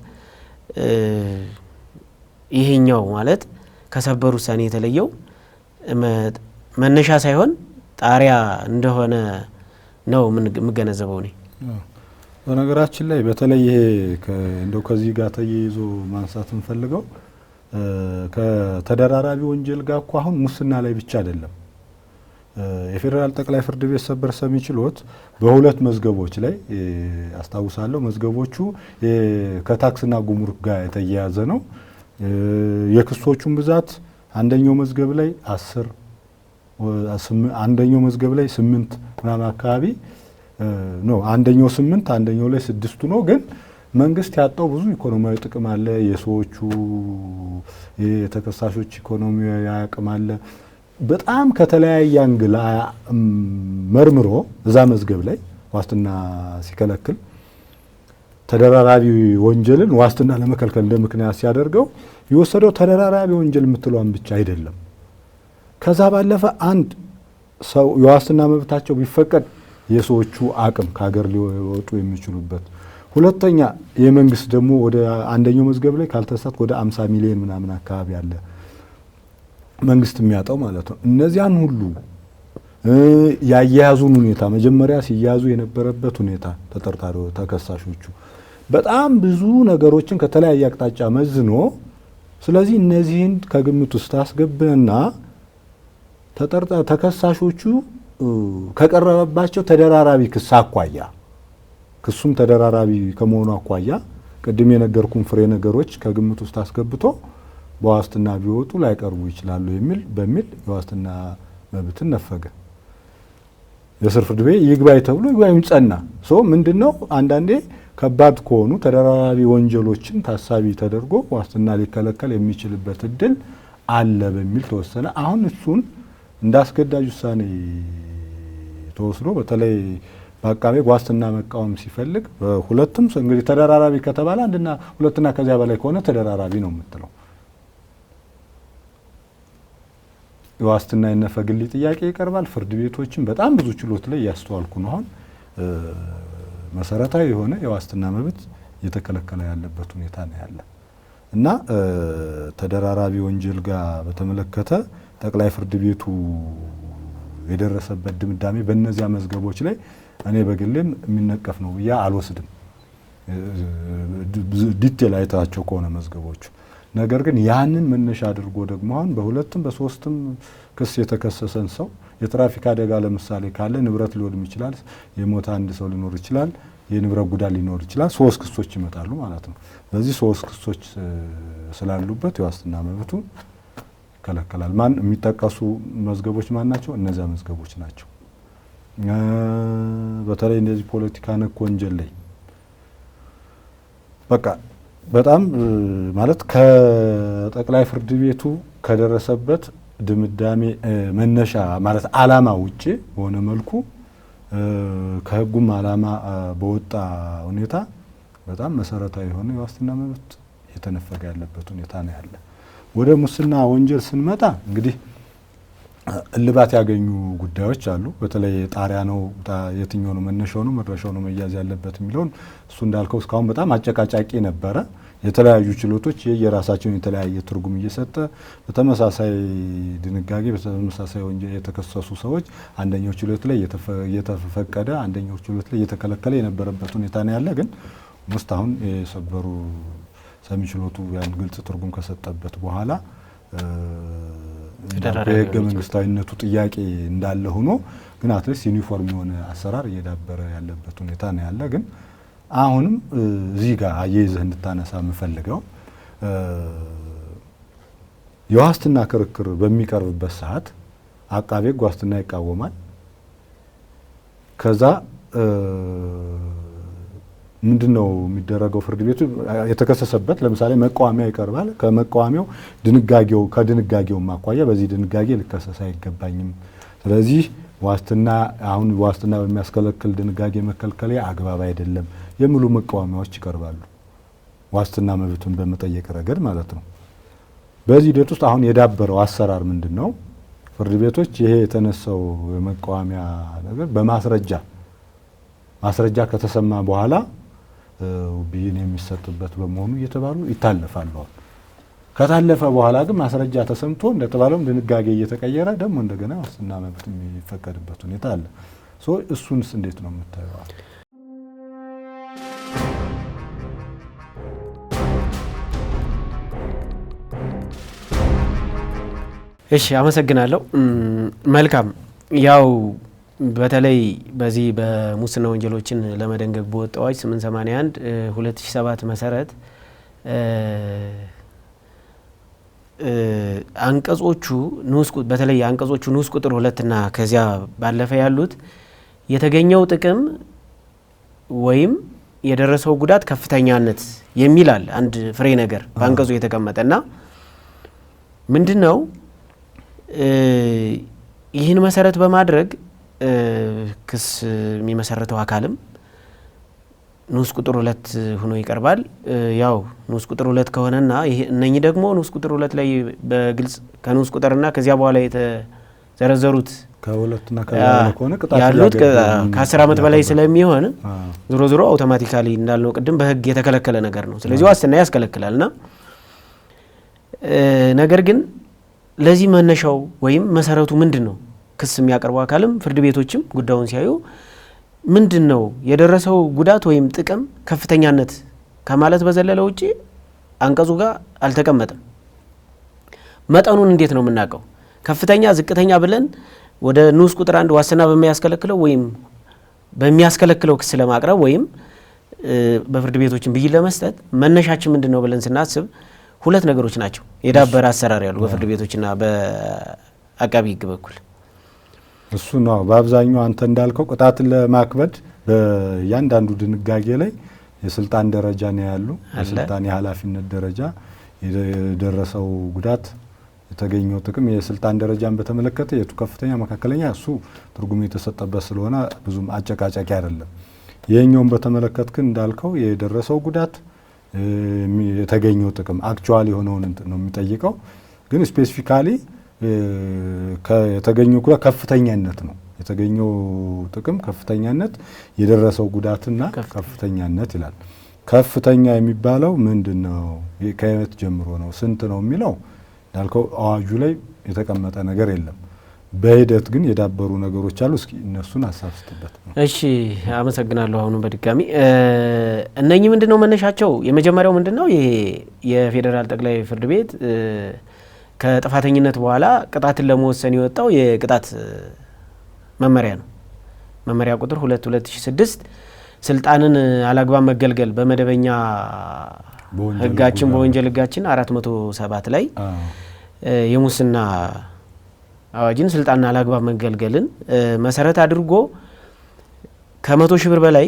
ይሄኛው ማለት ከሰበር ውሳኔ የተለየው መነሻ ሳይሆን ጣሪያ እንደሆነ ነው የምገነዘበው እኔ። በነገራችን ላይ በተለይ ይሄ እንደው ከዚህ ጋር ተያይዞ ማንሳት እንፈልገው ከተደራራቢ ወንጀል ጋር እኮ አሁን ሙስና ላይ ብቻ አይደለም። የፌዴራል ጠቅላይ ፍርድ ቤት ሰበር ሰሚ ችሎት በሁለት መዝገቦች ላይ አስታውሳለሁ። መዝገቦቹ ከታክስና ጉምሩክ ጋር የተያያዘ ነው። የክሶቹን ብዛት አንደኛው መዝገብ ላይ 10 አንደኛው መዝገብ ላይ 8 ምናምን አካባቢ ነው። አንደኛው 8 አንደኛው ላይ 6 ነው። ግን መንግስት ያጣው ብዙ ኢኮኖሚያዊ ጥቅም አለ። የሰዎቹ የተከሳሾች ኢኮኖሚያዊ አቅም አለ። በጣም ከተለያየ አንግል መርምሮ እዛ መዝገብ ላይ ዋስትና ሲከለክል ተደራራቢ ወንጀልን ዋስትና ለመከልከል እንደ ምክንያት ሲያደርገው የወሰደው ተደራራቢ ወንጀል የምትለዋን ብቻ አይደለም። ከዛ ባለፈ አንድ ሰው የዋስትና መብታቸው ቢፈቀድ የሰዎቹ አቅም ከሀገር ሊወጡ የሚችሉበት፣ ሁለተኛ የመንግስት ደግሞ ወደ አንደኛው መዝገብ ላይ ካልተሳት ወደ 50 ሚሊዮን ምናምን አካባቢ አለ መንግስት የሚያጣው ማለት ነው። እነዚያን ሁሉ ያያያዙን ሁኔታ መጀመሪያ ሲያዙ የነበረበት ሁኔታ ተጠርጣሪ ተከሳሾቹ በጣም ብዙ ነገሮችን ከተለያየ አቅጣጫ መዝኖ ስለዚህ እነዚህን ከግምት ውስጥ አስገብና ተከሳሾቹ ከቀረበባቸው ተደራራቢ ክስ አኳያ ክሱም ተደራራቢ ከመሆኑ አኳያ ቅድም የነገርኩን ፍሬ ነገሮች ከግምት ውስጥ አስገብቶ በዋስትና ቢወጡ ላይቀርቡ ይችላሉ በሚል የዋስትና መብትን ነፈገ። የስር ፍርድ ቤት ይግባኝ ተብሎ ይግባኙ ጸና። ምንድነው አንዳንዴ ከባድ ከሆኑ ተደራራቢ ወንጀሎችን ታሳቢ ተደርጎ ዋስትና ሊከለከል የሚችልበት እድል አለ በሚል ተወሰነ። አሁን እሱን እንዳስገዳጅ ውሳኔ ተወስዶ በተለይ በአቃቤ ዋስትና መቃወም ሲፈልግ ሁለቱም እንግዲህ ተደራራቢ ከተባለ አንድና ሁለትና ከዚያ በላይ ከሆነ ተደራራቢ ነው የምትለው የዋስትና የነፈግልኝ ጥያቄ ይቀርባል። ፍርድ ቤቶችን በጣም ብዙ ችሎት ላይ ያስተዋልኩ ነው። አሁን መሰረታዊ የሆነ የዋስትና መብት እየተከለከለ ያለበት ሁኔታ ነው ያለ። እና ተደራራቢ ወንጀል ጋር በተመለከተ ጠቅላይ ፍርድ ቤቱ የደረሰበት ድምዳሜ በእነዚያ መዝገቦች ላይ እኔ በግሌም የሚነቀፍ ነው ብዬ አልወስድም፣ ዲቴል አይታቸው ከሆነ መዝገቦቹ። ነገር ግን ያንን መነሻ አድርጎ ደግሞ አሁን በሁለትም በሶስትም ክስ የተከሰሰን ሰው የትራፊክ አደጋ ለምሳሌ ካለ ንብረት ሊወድም ይችላል፣ የሞተ አንድ ሰው ሊኖር ይችላል፣ የንብረት ጉዳት ሊኖር ይችላል። 3 ክሶች ይመጣሉ ማለት ነው። በዚህ 3 ክሶች ስላሉበት የዋስትና መብቱ ይከለከላል። ማን የሚጠቀሱ መዝገቦች ማን ናቸው? እነዚያ መዝገቦች ናቸው። በተለይ እንደዚህ ፖለቲካ ነክ ወንጀል ላይ በቃ በጣም ማለት ከጠቅላይ ፍርድ ቤቱ ከደረሰበት ድምዳሜ መነሻ ማለት ዓላማ ውጪ በሆነ መልኩ ከህጉም ዓላማ በወጣ ሁኔታ በጣም መሰረታዊ የሆነ የዋስትና መብት የተነፈገ ያለበት ሁኔታ ነው ያለ። ወደ ሙስና ወንጀል ስንመጣ እንግዲህ እልባት ያገኙ ጉዳዮች አሉ። በተለይ ጣሪያ ነው የትኛው ነው መነሻው ነው መድረሻው ነው መያዝ ያለበት የሚለውን እሱ እንዳልከው እስካሁን በጣም አጨቃጫቂ ነበረ። የተለያዩ ችሎቶች የራሳቸውን የተለያየ ትርጉም እየሰጠ በተመሳሳይ ድንጋጌ በተመሳሳይ ወንጀል የተከሰሱ ሰዎች አንደኛው ችሎት ላይ እየተፈቀደ አንደኛው ችሎት ላይ እየተከለከለ የነበረበት ሁኔታ ነው ያለ። ግን ውስጥ አሁን የሰበሩ ሰሚ ችሎቱ ያን ግልጽ ትርጉም ከሰጠበት በኋላ የህገ መንግስታዊነቱ ጥያቄ እንዳለ ሆኖ ግን አትሊስት ዩኒፎርም የሆነ አሰራር እየዳበረ ያለበት ሁኔታ ነው ያለ። ግን አሁንም እዚህ ጋር አያይዘህ እንድታነሳ የምፈልገው የዋስትና ክርክር በሚቀርብበት ሰዓት አቃቤ ህግ ዋስትና ይቃወማል። ከዛ ምንድነው የሚደረገው? ፍርድ ቤቱ የተከሰሰበት ለምሳሌ መቃወሚያ ይቀርባል። ከመቃወሚያው ከድንጋጌው ማኳያ በዚህ ድንጋጌ ልከሰስ አይገባኝም፣ ስለዚህ ዋስትና አሁን ዋስትና በሚያስከለክል ድንጋጌ መከልከል አግባብ አይደለም የሚሉ መቃወሚያዎች ይቀርባሉ፣ ዋስትና መብቱን በመጠየቅ ረገድ ማለት ነው። በዚህ ሂደት ውስጥ አሁን የዳበረው አሰራር ምንድነው? ፍርድ ቤቶች ይሄ የተነሳው የመቃወሚያ ነገር ማስረጃ ከተሰማ በኋላ ብይን የሚሰጥበት በመሆኑ እየተባሉ ይታለፋሉ። ከታለፈ በኋላ ግን ማስረጃ ተሰምቶ እንደተባለው ድንጋጌ እየተቀየረ ደግሞ እንደገና ዋስትና መብት የሚፈቀድበት ሁኔታ አለ። እሱንስ እንዴት ነው የምታየው? እሺ፣ አመሰግናለሁ። መልካም ያው በተለይ በዚህ በሙስና ወንጀሎችን ለመደንገግ በወጣው አዋጅ 881 2007 መሰረት አንቀጾቹ በተለይ አንቀጾቹ ንዑስ ቁጥር 2 እና ከዚያ ባለፈ ያሉት የተገኘው ጥቅም ወይም የደረሰው ጉዳት ከፍተኛነት የሚላል አንድ ፍሬ ነገር በአንቀጹ የተቀመጠና ምንድነው ይህን መሰረት በማድረግ ክስ የሚመሰረተው አካልም ንዑስ ቁጥር 2 ሆኖ ይቀርባል። ያው ንዑስ ቁጥር 2 ከሆነና እነኚህ ደግሞ ንዑስ ቁጥር 2 ላይ በግልጽ ከንዑስ ቁጥርና ከዚያ በኋላ የተዘረዘሩት ከሁለትና ከዚያ ከሆነ ቅጣት ያሉት ከ10 ዓመት በላይ ስለሚሆን ዞሮ አውቶማቲካሊ እንዳልነው ቅድም በህግ የተከለከለ ነገር ነው። ስለዚህ ዋስትና ያስከለክላልና ነገር ግን ለዚህ መነሻው ወይም መሰረቱ ምንድነው? ክስ የሚያቀርበው አካልም ፍርድ ቤቶችም ጉዳዩን ሲያዩ ምንድነው የደረሰው ጉዳት ወይም ጥቅም ከፍተኛነት ከማለት በዘለለ ውጪ አንቀጹ ጋር አልተቀመጠም። መጠኑን እንዴት ነው የምናውቀው? ከፍተኛ ዝቅተኛ ብለን ወደ ንዑስ ቁጥር 1 ዋስትና በሚያስከለክለው ወይም በሚያስከለክለው ክስ ለማቅረብ ወይም በፍርድ ቤቶችን ብይን ለመስጠት መነሻችን ምንድነው ብለን ስናስብ ሁለት ነገሮች ናቸው የዳበረ አሰራር ያሉ በፍርድ ቤቶችና በአቃቢ ህግ በኩል። እሱ ነው በአብዛኛው አንተ እንዳልከው ቅጣትን ለማክበድ በእያንዳንዱ ድንጋጌ ላይ የስልጣን ደረጃ ነው ያሉ። የስልጣን የኃላፊነት ደረጃ፣ የደረሰው ጉዳት፣ የተገኘው ጥቅም፣ የስልጣን ደረጃን በተመለከተ የቱ ከፍተኛ መካከለኛ እሱ ትርጉም የተሰጠበት ስለሆነ ብዙም አጨቃጫቂ አይደለም። ይሄኛውን በተመለከተ እንዳልከው የደረሰው ጉዳት፣ የተገኘው ጥቅም አክቹዋሊ የሆነውን ነው የሚጠይቀው። ግን ስፔሲፊካሊ የተገኘው ጉዳት ከፍተኛነት ነው። የተገኘው ጥቅም ከፍተኛነት፣ የደረሰው ጉዳትና ከፍተኛነት ይላል። ከፍተኛ የሚባለው ምንድነው? ከየት ጀምሮ ነው? ስንት ነው የሚለው እንዳልከው አዋጁ ላይ የተቀመጠ ነገር የለም። በሂደት ግን የዳበሩ ነገሮች አሉ። እስኪ እነሱን አሳፍስጥበት። እሺ አመሰግናለሁ። አሁንም በድጋሚ እነኚህ ምንድነው መነሻቸው? የመጀመሪያው ምንድነው ይሄ የፌዴራል ጠቅላይ ፍርድ ቤት ከጥፋተኝነት በኋላ ቅጣትን ለመወሰን የወጣው የቅጣት መመሪያ ነው። መመሪያ ቁጥር 2/2006 ስልጣንን አላግባብ መገልገል በመደበኛ ህጋችን በወንጀል ህጋችን 407 ላይ የሙስና አዋጅን ስልጣንን አላግባብ መገልገልን መሰረት አድርጎ ከ100 ሺህ ብር በላይ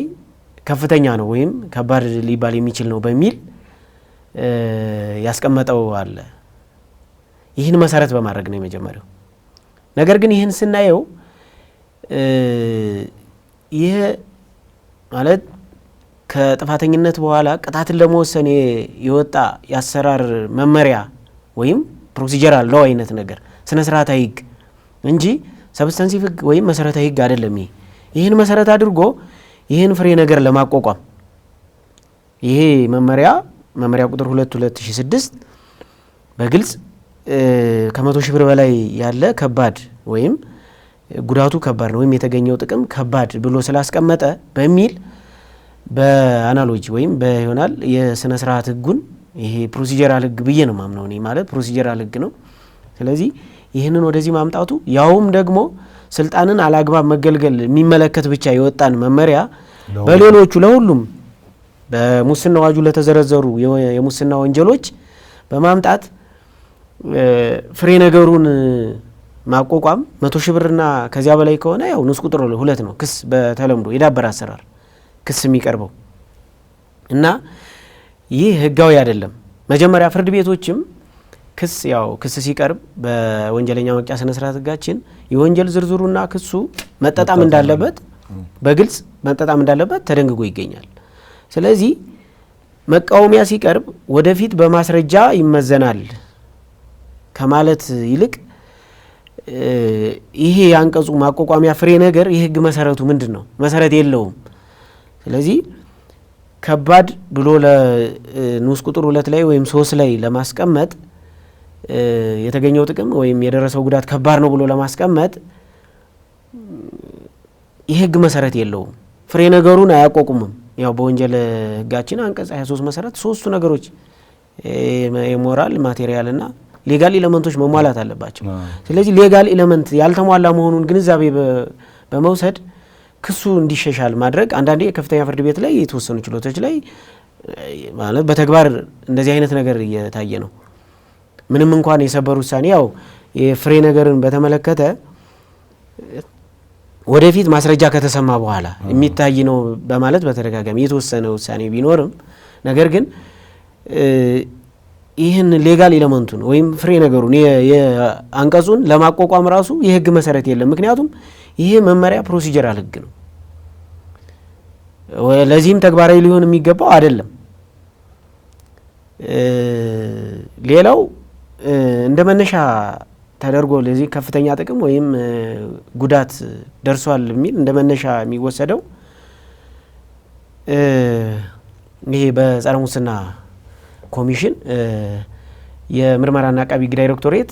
ከፍተኛ ነው ወይም ከባድ ሊባል የሚችል ነው በሚል ያስቀመጠው አለ። ይህን መሰረት በማድረግ ነው የመጀመሪያው። ነገር ግን ይህን ስናየው ይህ ማለት ከጥፋተኝነት በኋላ ቅጣትን ለመወሰን የወጣ የአሰራር መመሪያ ወይም ፕሮሲጀራል ሎው አይነት ነገር ስነ ስርዓታዊ ህግ እንጂ ሰብስታንሲቭ ህግ ወይም መሰረታዊ ህግ አይደለም። ይህን መሰረት አድርጎ ይህን ፍሬ ነገር ለማቋቋም ይሄ መመሪያ ቁጥር 2/2006 በግልጽ ከ100 ሺህ ብር በላይ ያለ ከባድ ወይም ጉዳቱ ከባድ ነው ወይም የተገኘው ጥቅም ከባድ ብሎ ስላስቀመጠ በሚል በአናሎጂ ወይም በይሆናል የስነ ስርዓት ህጉን ይሄ ፕሮሲጀራል ህግ ብዬ ነው ማምነው እኔ ማለት ፕሮሲጀራል ህግ ነው። ስለዚህ ይህንን ወደዚህ ማምጣቱ ያውም ደግሞ ስልጣንን አላግባብ መገልገል የሚመለከት ብቻ የወጣን መመሪያ በሌሎቹ ለሁሉም በሙስና አዋጁ ለተዘረዘሩ የሙስና ወንጀሎች በማምጣት ፍሬ ነገሩን ማቋቋም 100 ሺህ ብርና ከዚያ በላይ ከሆነ ያው ንዑስ ቁጥር 2 ነው ክስ በተለምዶ የዳበረ አሰራር ክስ የሚቀርበው እና ይህ ህጋዊ አይደለም። መጀመሪያ ፍርድ ቤቶችም ክስ ሲቀርብ በወንጀለኛ መቅጫ ስነ ስርዓት ህጋችን የወንጀል ዝርዝሩና ክሱ መጣጣም እንዳለበት በግልጽ መጣጣም እንዳለበት ተደንግጎ ይገኛል። ስለዚህ መቃወሚያ ሲቀርብ ወደፊት በማስረጃ ይመዘናል ከማለት ይልቅ ይሄ ያንቀጹ ማቋቋሚያ ፍሬ ነገር የህግ መሰረቱ ምንድነው? መሰረት የለውም። ስለዚህ ከባድ ብሎ ለንዑስ ቁጥር 2 ላይ ወይም 3 ላይ ለማስቀመጥ የተገኘው ጥቅም ወይም የደረሰው ጉዳት ከባድ ነው ብሎ ለማስቀመጥ የህግ መሰረት የለውም። ፍሬ ነገሩን አያቋቁምም። ያው በወንጀል ህጋችን አንቀጽ 23 መሰረት ሶስቱ ነገሮች የሞራል ማቴሪያልና ሌጋል ኤሌመንቶች መሟላት አለባቸው። ስለዚህ ሌጋል ኤሌመንት ያልተሟላ መሆኑን ግንዛቤ በመውሰድ ክሱ እንዲሻሻል ማድረግ አንዳንዴ የከፍተኛ ፍርድ ቤት ላይ የተወሰኑ ችሎቶች ላይ ማለት በተግባር እንደዚህ አይነት ነገር እየታየ ነው። ምንም እንኳን የሰበር ውሳኔ ያው የፍሬ ነገርን በተመለከተ ወደፊት ማስረጃ ከተሰማ በኋላ የሚታይ ነው በማለት በተደጋጋሚ የተወሰነ ውሳኔ ቢኖርም ነገር ግን ይህን ሌጋል ኤሌመንቱን ወይም ፍሬ ነገሩን የአንቀጹን ለማቋቋም ራሱ የህግ መሰረት የለም። ምክንያቱም ይሄ መመሪያ ፕሮሲጀራል ህግ ነው። ለዚህም ተግባራዊ ሊሆን የሚገባው አይደለም። ሌላው እንደ መነሻ ተደርጎ ለዚህ ከፍተኛ ጥቅም ወይም ጉዳት ደርሷል የሚል እንደ መነሻ የሚወሰደው ይሄ በጸረ ሙስና ኮሚሽን የምርመራና አቃቢ ህግ ዳይሬክቶሬት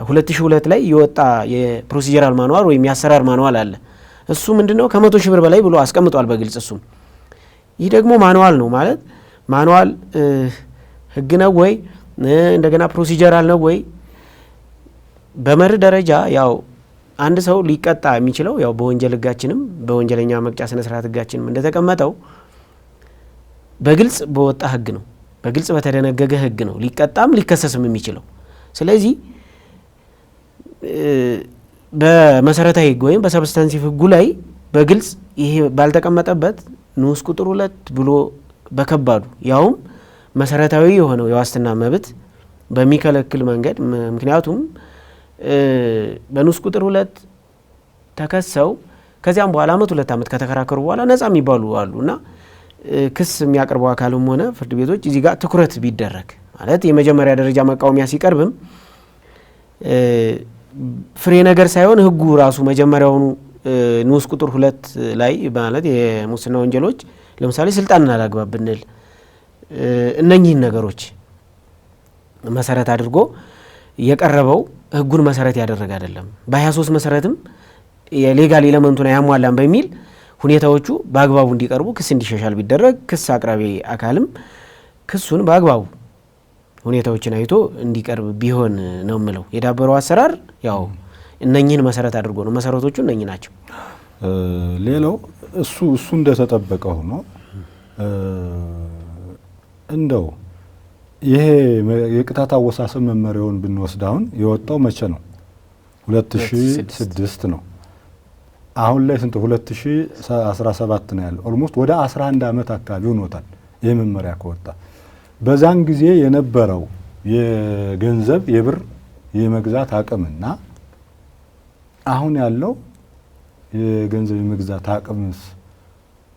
2002 ላይ የወጣ የፕሮሲጀራል ማኑዋል ወይም የአሰራር ማኑዋል አለ። እሱ ምንድነው ከ100 ሺህ ብር በላይ ብሎ አስቀምጧል በግልጽ። እሱም ይህ ደግሞ ማኑዋል ነው ማለት ማኑዋል ህግ ነው ወይ እንደገና ፕሮሲጀራል ነው ወይ? በመርህ ደረጃ ያው አንድ ሰው ሊቀጣ የሚችለው ያው በወንጀል ህጋችንም በወንጀለኛ መቅጫ ስነ ስርዓት ህጋችንም እንደተቀመጠው በግልጽ በወጣ ህግ ነው፣ በግልጽ በተደነገገ ህግ ነው ሊቀጣም ሊከሰስም የሚችለው። ስለዚህ በመሰረታዊ ህግ ወይም በሰብስታንሲቭ ህጉ ላይ በግልጽ ይሄ ባልተቀመጠበት ንዑስ ቁጥር 2 ብሎ በከባዱ ያውም መሰረታዊ የሆነው የዋስትና መብት በሚከለክል መንገድ ምክንያቱም በንዑስ ቁጥር 2 ተከሰው ከዚያም በኋላ አመት 2 አመት ከተከራከሩ በኋላ ነጻ የሚባሉ አሉና ክስ የሚያቀርበው አካልም ሆነ ፍርድ ቤቶች እዚህ ጋር ትኩረት ቢደረግ ማለት የመጀመሪያ ደረጃ መቃወሚያ ሲቀርብም ፍሬ ነገር ሳይሆን ህጉ ራሱ መጀመሪያውኑ ንዑስ ቁጥር 2 ላይ ማለት የሙስና ወንጀሎች ለምሳሌ ስልጣንን አላግባብ ብንል እነኚህን ነገሮች መሰረት አድርጎ የቀረበው ህጉን መሰረት ያደረገ አይደለም። በ23 መሰረትም የሌጋል ኤሌመንቱን ያሟላን በሚል ሁኔታዎቹ በአግባቡ እንዲቀርቡ ክስ እንዲሻሻል ቢደረግ ክስ አቅራቢ አካልም ክሱን በአግባቡ ሁኔታዎችን አይቶ እንዲቀርብ ቢሆን ነው ምለው። የዳበረው አሰራር ያው እነኚህን መሰረት አድርጎ ነው። መሰረቶቹ እነኚህ ናቸው። ሌላው እሱ እንደተጠበቀ ሆኖ እንደው ይሄ የቅጣት አወሳሰብ መመሪያውን ብንወስድ አሁን የወጣው መቼ ነው? 2006 ነው። አሁን ላይ ስንት 2017 ነው ያለው። ኦልሞስት ወደ 11 ዓመት አካባቢ ሆኖታል ይሄ መመሪያ ከወጣ። በዛን ጊዜ የነበረው የገንዘብ የብር የመግዛት አቅምና አሁን ያለው የገንዘብ የመግዛት አቅምስ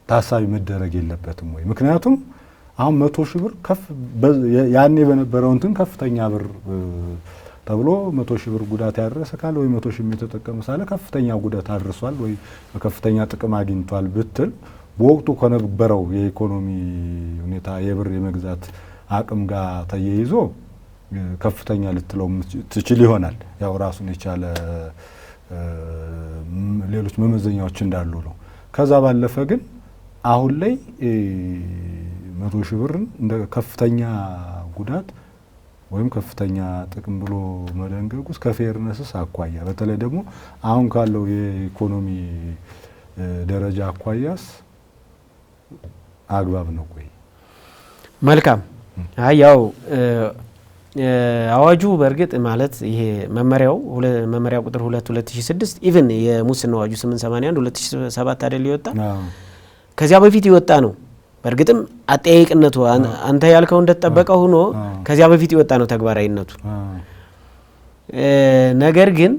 ታሳቢ መደረግ የለበትም ወይ? ምክንያቱም አሁን 100 ሺህ ብር ያኔ በነበረው እንትን ከፍተኛ ብር ተብሎ 100 ሺህ ብር ጉዳት ያደረሰ ካለ ወይ 100 ሺህ የተጠቀመ ሳለ ከፍተኛ ጉዳት አድርሷል ወይ ከፍተኛ ጥቅም አግኝቷል ብትል በወቅቱ ከነበረው የኢኮኖሚ ሁኔታ የብር የመግዛት አቅም ጋር ተያይዞ ከፍተኛ ልትለው ትችል ይሆናል። ያው ራሱን የቻለ ሌሎች መመዘኛዎች እንዳሉ ነው። ከዛ ባለፈ ግን አሁን ላይ 100 ሺህ ብርን እንደ ከፍተኛ ጉዳት ወይም ከፍተኛ ጥቅም ብሎ መደንገጉስ ከፌርነስስ አኳያ በተለይ ደግሞ አሁን ካለው የኢኮኖሚ ደረጃ አኳያስ አግባብ ነው ወይ? መልካም። ያው አዋጁ በእርግጥ ማለት ይሄ መመሪያ ቁጥር 2/2006 ኢቭን የሙስና አዋጁ 881 2007 አይደል ይወጣ። ከዚያ በፊት ይወጣ ነው። በእርግጥም አጠያይቅነቱ አንተ ያልከው እንደተጠበቀ ሆኖ ከዚያ በፊት ይወጣ ነው ተግባራዊነቱ። ነገር ግን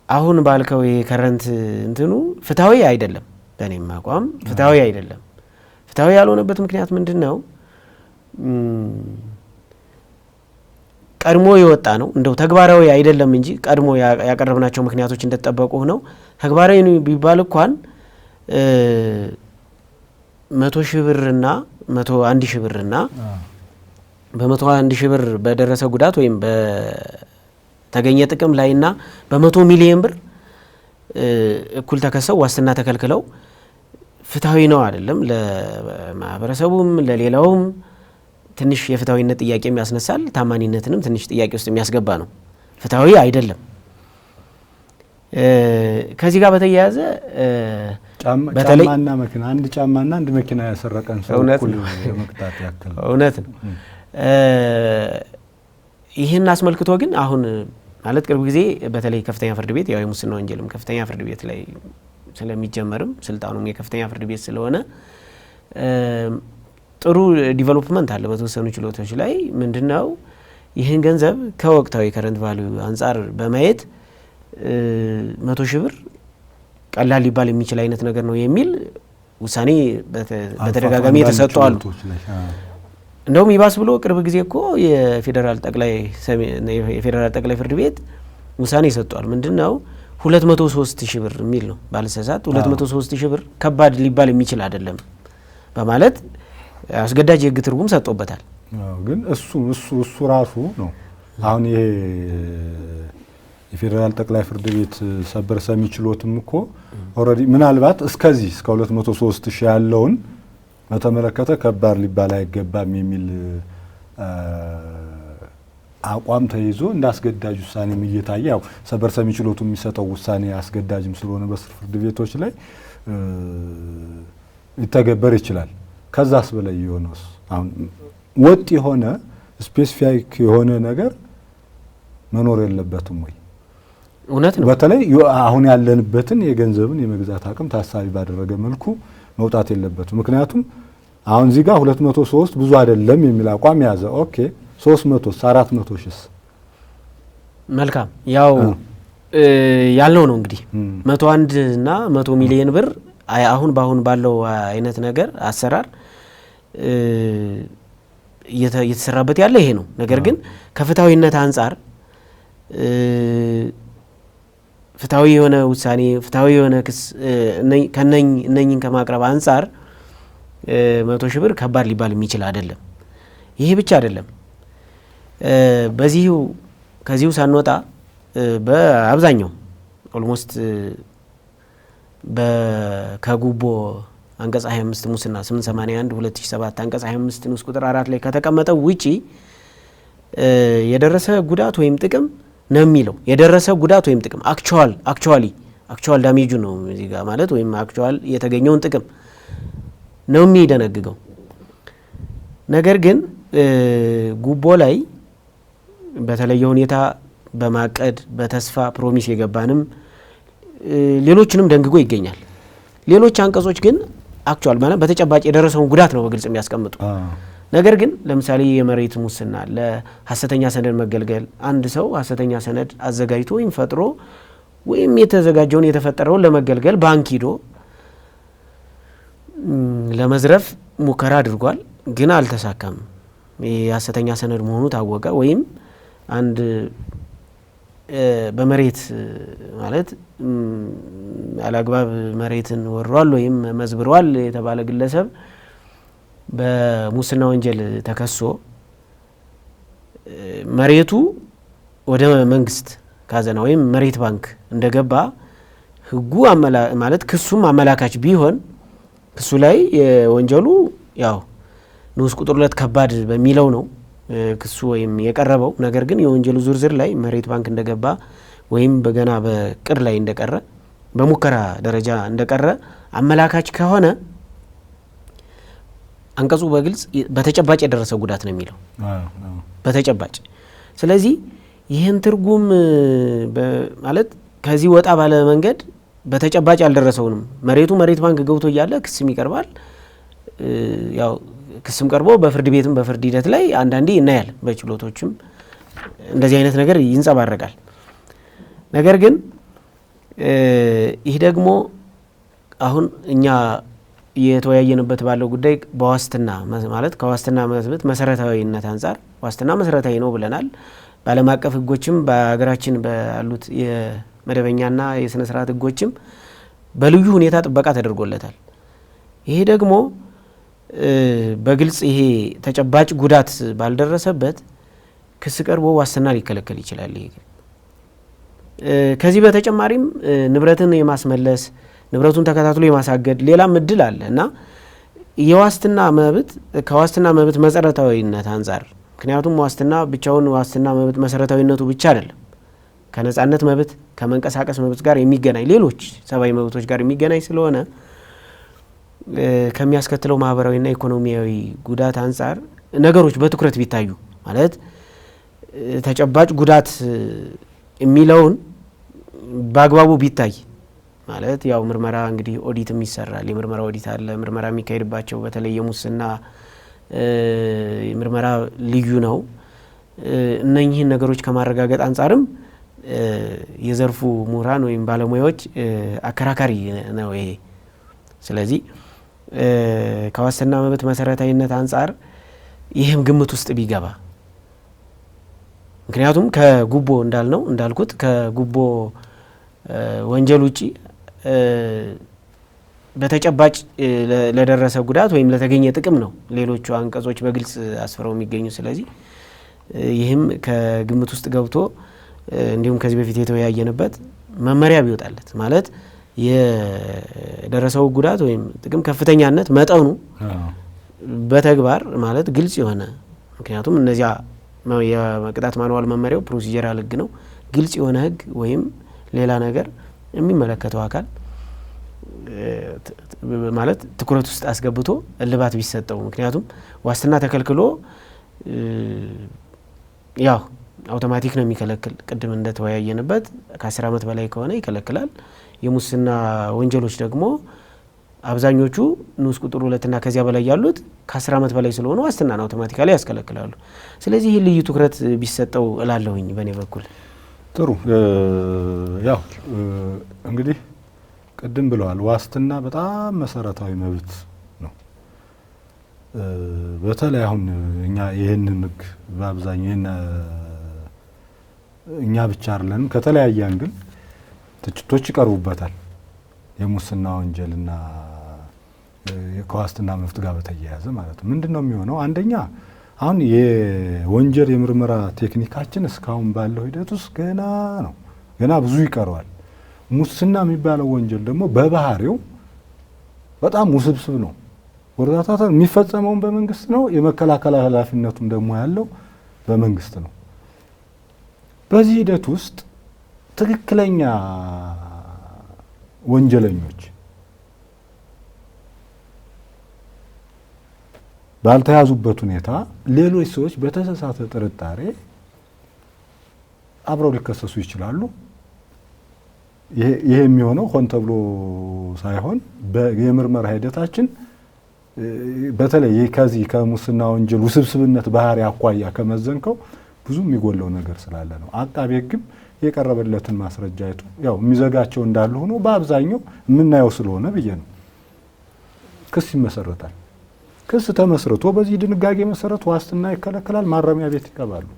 አሁን ባልከው የከረንት እንትኑ ፍትሃዊ አይደለም። በእኔም አቋም ፍትሃዊ አይደለም። ፍትሃዊ ያልሆነበት ምክንያት ምንድነው? ቀድሞ ይወጣ ነው እንደው ተግባራዊ አይደለም እንጂ ቀድሞ ያቀረብናቸው ምክንያቶች እንደተጠበቁ ሆነው ተግባራዊ ነው ቢባል እንኳን 100 ሺህ ብርና 101 ሺህ ብርና በ101 ሺህ ብር በደረሰ ጉዳት ወይም በተገኘ ጥቅም ላይና በ100 ሚሊዮን ብር እኩል ተከሰው ዋስትና ተከልክለው ፍትሃዊ ነው አይደለም። ለማህበረሰቡም ለሌላውም ትንሽ የፍትሃዊነት ጥያቄም ያስነሳል። ታማኒነትንም ትንሽ ጥያቄ ውስጥ የሚያስገባ ነው። ፍትሃዊ አይደለም። ከዚህ ጋር በተያያዘ ጫማና መኪና አንድ ጫማና አንድ መኪና ያሰረቀን ሰው እኩል መቅጣት ያክል እውነት ነው። ይህን አስመልክቶ ግን አሁን ማለት ቅርብ ጊዜ በተለይ ከፍተኛ ፍርድ ቤት ያው የሙስና ወንጀልም ከፍተኛ ፍርድ ቤት ላይ ስለሚጀመርም ስልጣኑም የከፍተኛ ፍርድ ቤት ስለሆነ ጥሩ ዲቨሎፕመንት አለ በተወሰኑ ችሎቶች ላይ። ምንድነው ይህን ገንዘብ ከወቅታዊ ከረንት ቫልዩ አንጻር በማየት 100 ሺህ ብር ቀላል ሊባል የሚችል አይነት ነገር ነው የሚል ውሳኔ በተደጋጋሚ ተሰጥቷል። እንደውም ይባስ ብሎ ቅርብ ጊዜ እኮ የፌዴራል ጠቅላይ ፍርድ ቤት ውሳኔ ሰጥቷል። ምንድነው 203 ሺህ ብር የሚል ነው ባለሰሳት 203 ሺህ ብር ከባድ ሊባል የሚችል አይደለም በማለት አስገዳጅ የህግ ትርጉም ሰጥቶበታል። ግን እሱ ራሱ ነው አሁን ይሄ የፌዴራል ጠቅላይ ፍርድ ቤት ሰበር ሰሚ ችሎትም እኮ ኦሬዲ ምናልባት እስከዚህ እስከ 203 ሺህ ያለውን በተመለከተ ከባድ ሊባል አይገባም የሚል አቋም ተይዞ እንዳስገዳጅ ውሳኔም እየታየ ያው ሰበር ሰሚ ችሎቱ የሚሰጠው ውሳኔ አስገዳጅም ስለሆነ በስር ፍርድ ቤቶች ላይ ሊተገበር ይችላል። ከዛስ በላይ የሆነስ አሁን ወጥ የሆነ ስፔሲፊክ የሆነ ነገር መኖር የለበትም ወይ? እውነት ነው። በተለይ አሁን ያለንበትን የገንዘብን የመግዛት አቅም ታሳቢ ባደረገ መልኩ መውጣት የለበትም። ምክንያቱም አሁን እዚህ ጋር 203 ብዙ አይደለም የሚል አቋም ያዘ። ኦኬ 300 400 ሺህ መልካም ያው ያለው ነው እንግዲህ 101 እና 100 ሚሊዮን ብር አሁን ባለው አይነት ነገር አሰራር እየተሰራበት ያለ ይሄ ነው። ነገር ግን ከፍትሃዊነት አንጻር ፍትሃዊ የሆነ ውሳኔ ፍትሃዊ የሆነ ክስ እነኝን ከማቅረብ አንጻር 100 ሺህ ብር ከባድ ሊባል የሚችል አይደለም። ይሄ ብቻ አይደለም። ከዚሁ ሳንወጣ በአብዛኛው ኦልሞስት ከጉቦ አንቀጽ 25 ሙስና 881 2007 አንቀጽ 25 ንዑስ ቁጥር 4 ላይ ከተቀመጠው ውጪ የደረሰ ጉዳት ወይም ጥቅም ነው የሚለው። የደረሰ ጉዳት ወይም ጥቅም አክቹዋል ዳሜጁ ነው እዚህ ጋር ማለት ወይም አክቹዋል የተገኘውን ጥቅም ነው የሚደነግገው። ነገር ግን ጉቦ ላይ በተለየ ሁኔታ በማቀድ በተስፋ ፕሮሚስ የገባንም ሌሎችንም ደንግጎ ይገኛል። ሌሎች አንቀጾች ግን አክቹዋል ማለት በተጨባጭ የደረሰውን ጉዳት ነው በግልጽ የሚያስቀምጡ። ነገር ግን ለምሳሌ የመሬት ሙስና፣ ለሐሰተኛ ሰነድ መገልገል፣ አንድ ሰው ሐሰተኛ ሰነድ አዘጋጅቶ ወይም ፈጥሮ ወይም የተዘጋጀውን የተፈጠረውን ለመገልገል ባንክ ሂዶ ለመዝረፍ ሙከራ አድርጓል፣ ግን አልተሳካም። የሐሰተኛ ሰነድ መሆኑ ታወቀ። ወይም አንድ በመሬት ማለት አላግባብ መሬትን ወሯል ወይም መዝብሯል የተባለ ግለሰብ በሙስና ወንጀል ተከሶ መሬቱ ወደ መንግስት ካዘና ወይም መሬት ባንክ እንደገባ ህጉ ማለት ክሱም አመላካች ቢሆን ክሱ ላይ የወንጀሉ ያው ንዑስ ቁጥር 2 ከባድ በሚለው ነው ክሱ ወይም የቀረበው። ነገር ግን የወንጀሉ ዝርዝር ላይ መሬት ባንክ እንደገባ ወይም በገና በቅድ ላይ እንደቀረ በሙከራ ደረጃ እንደቀረ አመላካች ከሆነ አንቀጹ በግልጽ በተጨባጭ የደረሰ ጉዳት ነው የሚለው በተጨባጭ። ስለዚህ ይህን ትርጉም ማለት ከዚህ ወጣ ባለ መንገድ በተጨባጭ ያልደረሰውንም መሬት ባንክ ገብቶ እያለ ክስም ይቀርባል። ያው ክስም ቀርቦ በፍርድ ቤትም በፍርድ ሂደት ላይ አንዳንዴ እናያል፣ በችሎቶችም እንደዚህ አይነት ነገር ይንጸባረቃል። ነገር ግን ይህ ደግሞ አሁን እኛ የተወያየንበት ባለው ጉዳይ በዋስትና ማለት ከዋስትና መብት መሰረታዊነት አንጻር ዋስትና መሰረታዊ ነው ብለናል። በዓለም አቀፍ ህጎችም በሀገራችን ባሉት የመደበኛና የስነ ስርዓት ህጎችም በልዩ ሁኔታ ጥበቃ ተደርጎለታል። ይሄ ደግሞ በግልጽ ይሄ ተጨባጭ ጉዳት ባልደረሰበት ክስ ቀርቦ ዋስትና ሊከለከል ይችላል። ይሄ ከዚህ በተጨማሪም ንብረትን የማስመለስ ንብረቱን ተከታትሎ የማሳገድ ሌላም እድል አለ እና የዋስትና መብት ከዋስትና መብት መሰረታዊነት አንጻር ምክንያቱም ዋስትና ብቻውን ዋስትና መብት መሰረታዊነቱ ብቻ አይደለም፣ ከነጻነት መብት ከመንቀሳቀስ መብት ጋር የሚገናኝ ሌሎች ሰብአዊ መብቶች ጋር የሚገናኝ ስለሆነ ከሚያስከትለው ማህበራዊና ኢኮኖሚያዊ ጉዳት አንጻር ነገሮች በትኩረት ቢታዩ ማለት ተጨባጭ ጉዳት የሚለውን በአግባቡ ቢታይ ማለት ያው ምርመራ እንግዲህ ኦዲትም ይሰራል። የምርመራ ኦዲት አለ። ምርመራ የሚካሄድባቸው በተለይ የሙስና ምርመራ ልዩ ነው። እነኚህን ነገሮች ከማረጋገጥ አንጻርም የዘርፉ ምሁራን ወይም ባለሙያዎች አከራካሪ ነው ይሄ። ስለዚህ ከዋስትና መብት መሰረታዊነት አንጻር ይህም ግምት ውስጥ ቢገባ ምክንያቱም ከጉቦ እንዳልኩት ከጉቦ ወንጀል ውጪ በተጨባጭ ለደረሰ ጉዳት ወይም ለተገኘ ጥቅም ነው ሌሎቹ አንቀጾች በግልጽ አስፍረው የሚገኙ። ስለዚህ ይህም ከግምት ውስጥ ገብቶ እንዲሁም ከዚህ በፊት የተወያየንበት መመሪያ ቢወጣለት ማለት የደረሰው ጉዳት ወይም ጥቅም ከፍተኛነት መጠኑ በተግባር ማለት ግልጽ የሆነ ምክንያቱም እነዚያ የቅጣት ማንዋል መመሪያው ፕሮሲጀራል ህግ ነው። ግልጽ የሆነ ህግ ወይም ሌላ ነገር የሚመለከተው አካል ማለት ትኩረት ውስጥ አስገብቶ እልባት ቢሰጠው። ምክንያቱም ዋስትና ተከልክሎ ያው አውቶማቲክ ነው የሚከለክል። ቅድም እንደተወያየንበት ከ10 ዓመት በላይ ከሆነ ይከለክላል። የሙስና ወንጀሎች ደግሞ አብዛኞቹ ንዑስ ቁጥር 2 እና ከዚያ በላይ ያሉት ከ10 ዓመት በላይ ስለሆኑ ዋስትናን አውቶማቲካሊ ያስከለክላሉ። ስለዚህ ልዩ ትኩረት ቢሰጠው እላለሁኝ በእኔ በኩል። ጥሩ ያው እንግዲህ ቅድም ብለዋል፣ ዋስትና በጣም መሰረታዊ መብት ነው። በተለይ አሁን እኛ ይህንን ህግ በአብዛኛው እኛ ብቻ አይደለም ከተለያየ አንግል ትችቶች ይቀርቡበታል። የሙስና ወንጀልና ከዋስትና መብት ጋር በተያያዘ ማለት ነው። ምንድነው የሚሆነው? አንደኛ አሁን የወንጀል የምርመራ ቴክኒካችን እስካሁን ባለው ሂደት ውስጥ ገና ብዙ ይቀረዋል። ሙስና የሚባለው ወንጀል ደግሞ በባህሪው በጣም ውስብስብ ነው። ወረታታ የሚፈጸመውን በመንግስት ነው። የመከላከል ኃላፊነቱም ደግሞ ያለው በመንግስት ነው። በዚህ ሂደት ውስጥ ትክክለኛ ወንጀለኞች ባልተያዙበት ሁኔታ ሌሎች ሰዎች በተሳሳተ ጥርጣሬ አብረው ሊከሰሱ ይችላሉ። ይሄ የሚሆነው ሆን ተብሎ ሳይሆን የምርመራ ሂደታችን በተለይ ከዚህ ከሙስና ወንጀል ውስብስብነት ባህሪ አኳያ ከመዘንከው ብዙ የሚጎለው ነገር ስላለ ነው። አቃቤ ሕግም የቀረበለትን ማስረጃ አይቶ ያው የሚዘጋቸው እንዳለ ሆኖ በአብዛኛው የምናየው ስለሆነ ብዬ ነው ክስ ይመሰረታል። ክስ ተመስርቶ በዚህ ድንጋጌ መሰረት ዋስትና ይከለከላል፣ ማረሚያ ቤት ይገባሉ።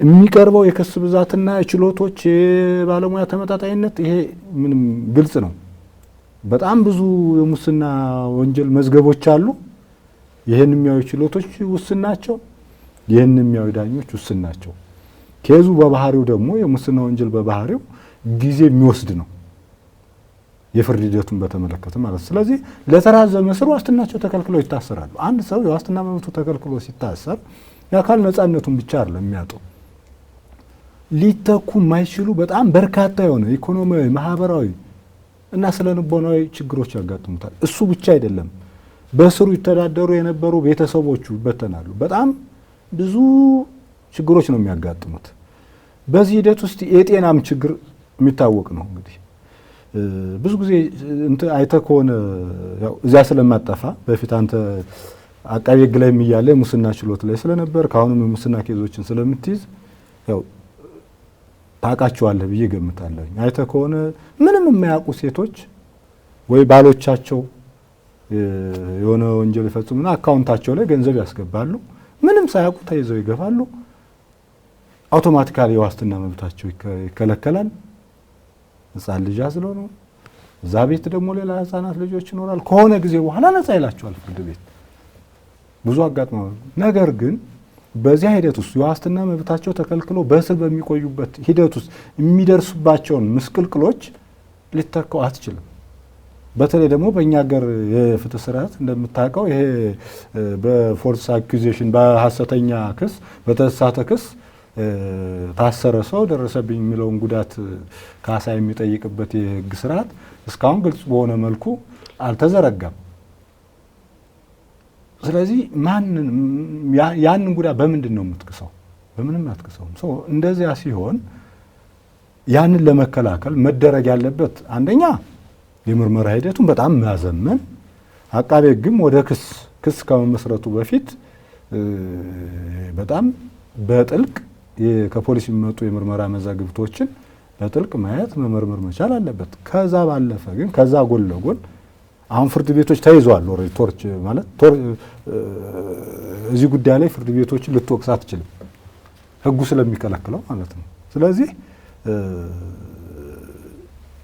የሚቀርበው የክስ ብዛትና የችሎቶች የባለሙያ ተመጣጣኝነት ይሄ ምንም ግልጽ ነው። በጣም ብዙ የሙስና ወንጀል መዝገቦች አሉ። ይሄን የሚያዩ ችሎቶች ውስን ናቸው፣ ይሄን የሚያዩ ዳኞች ውስን ናቸው። ኬዙ በባህሪው ደግሞ የሙስና ወንጀል በባህሪው ጊዜ የሚወስድ ነው፣ የፍርድ ሂደቱን በተመለከተ ማለት። ስለዚህ ለተራዘመ እስር ዋስትናቸው ተከልክለው ይታሰራሉ። አንድ ሰው የዋስትና መብቱ ተከልክሎ ሲታሰር የአካል ነጻነቱን ብቻ አይደለም የሚያጠው፣ ሊተኩ የማይችሉ በጣም በርካታ የሆነ ኢኮኖሚያዊ፣ ማህበራዊ እና ስነ ልቦናዊ ችግሮች ያጋጥሙታል። እሱ ብቻ አይደለም፣ በስሩ ይተዳደሩ የነበሩ ቤተሰቦቹ ይበተናሉ። በጣም ብዙ ችግሮች ነው የሚያጋጥሙት። በዚህ ሂደት ውስጥ የጤናም ችግር የሚታወቅ ነው። እንግዲህ ብዙ ጊዜ አይተህ ከሆነ ያው እዚያ ስለማጠፋ በፊት አንተ አቃቤ ሕግ ላይ እያለ ሙስና ችሎት ላይ ስለነበር ከአሁንም የሙስና ኬዞችን ስለምትይዝ ያው ታውቃቸዋለህ ብዬ ገምታለሁ። አይተህ ከሆነ ምንም የማያውቁ ሴቶች ወይ ባሎቻቸው የሆነ ወንጀል ይፈጽሙና አካውንታቸው ላይ ገንዘብ ያስገባሉ። ምንም ሳያውቁ ተይዘው ይገፋሉ። አውቶማቲካሊ የዋስትና መብታቸው ይከለከላል። ሕፃን ልጅ አዝለው ነው። እዛ ቤት ደግሞ ሌላ ሕፃናት ልጆች ይኖራል። ከሆነ ጊዜ በኋላ ነጻ ይላቸዋል ፍርድ ቤት። ብዙ አጋጥመዋል። ነገር ግን በዚያ ሂደት ውስጥ የዋስትና መብታቸው ተከልክሎ በእስር በሚቆዩበት ሂደት ውስጥ የሚደርሱባቸውን ምስቅልቅሎች ሊተካው አትችልም። በተለይ ደግሞ በእኛ ሀገር የፍትህ ስርዓት እንደምታውቀው ይሄ በፎልስ አኩዜሽን በሐሰተኛ ክስ በተሳሳተ ክስ ታሰረ ሰው ደረሰብኝ የሚለውን ጉዳት ካሳ የሚጠይቅበት የህግ ስርዓት እስካሁን ግልጽ በሆነ መልኩ አልተዘረጋም። ስለዚህ ያንን ጉዳት በምንድን ነው የምትክሰው? በምንም አትክሰውም። ሰው እንደዚያ ሲሆን ያንን ለመከላከል መደረግ ያለበት አንደኛ የምርመራ ሂደቱን በጣም ማዘመን፣ አቃቤ ሕግም ወደ ክስ ከመመስረቱ በፊት በጣም በጥልቅ ከፖሊስ የሚመጡ የምርመራ መዛግብቶችን በጥልቅ ማየት መመርመር መቻል አለበት። ከዛ ባለፈ ግን ከዛ ጎን ለጎን አሁን ፍርድ ቤቶች ተይዘዋል። ኦልሬዲ ቶርች ማለት እዚህ ጉዳይ ላይ ፍርድ ቤቶችን ልትወቅስ አትችልም፣ ህጉ ስለሚከለክለው ማለት ነው። ስለዚህ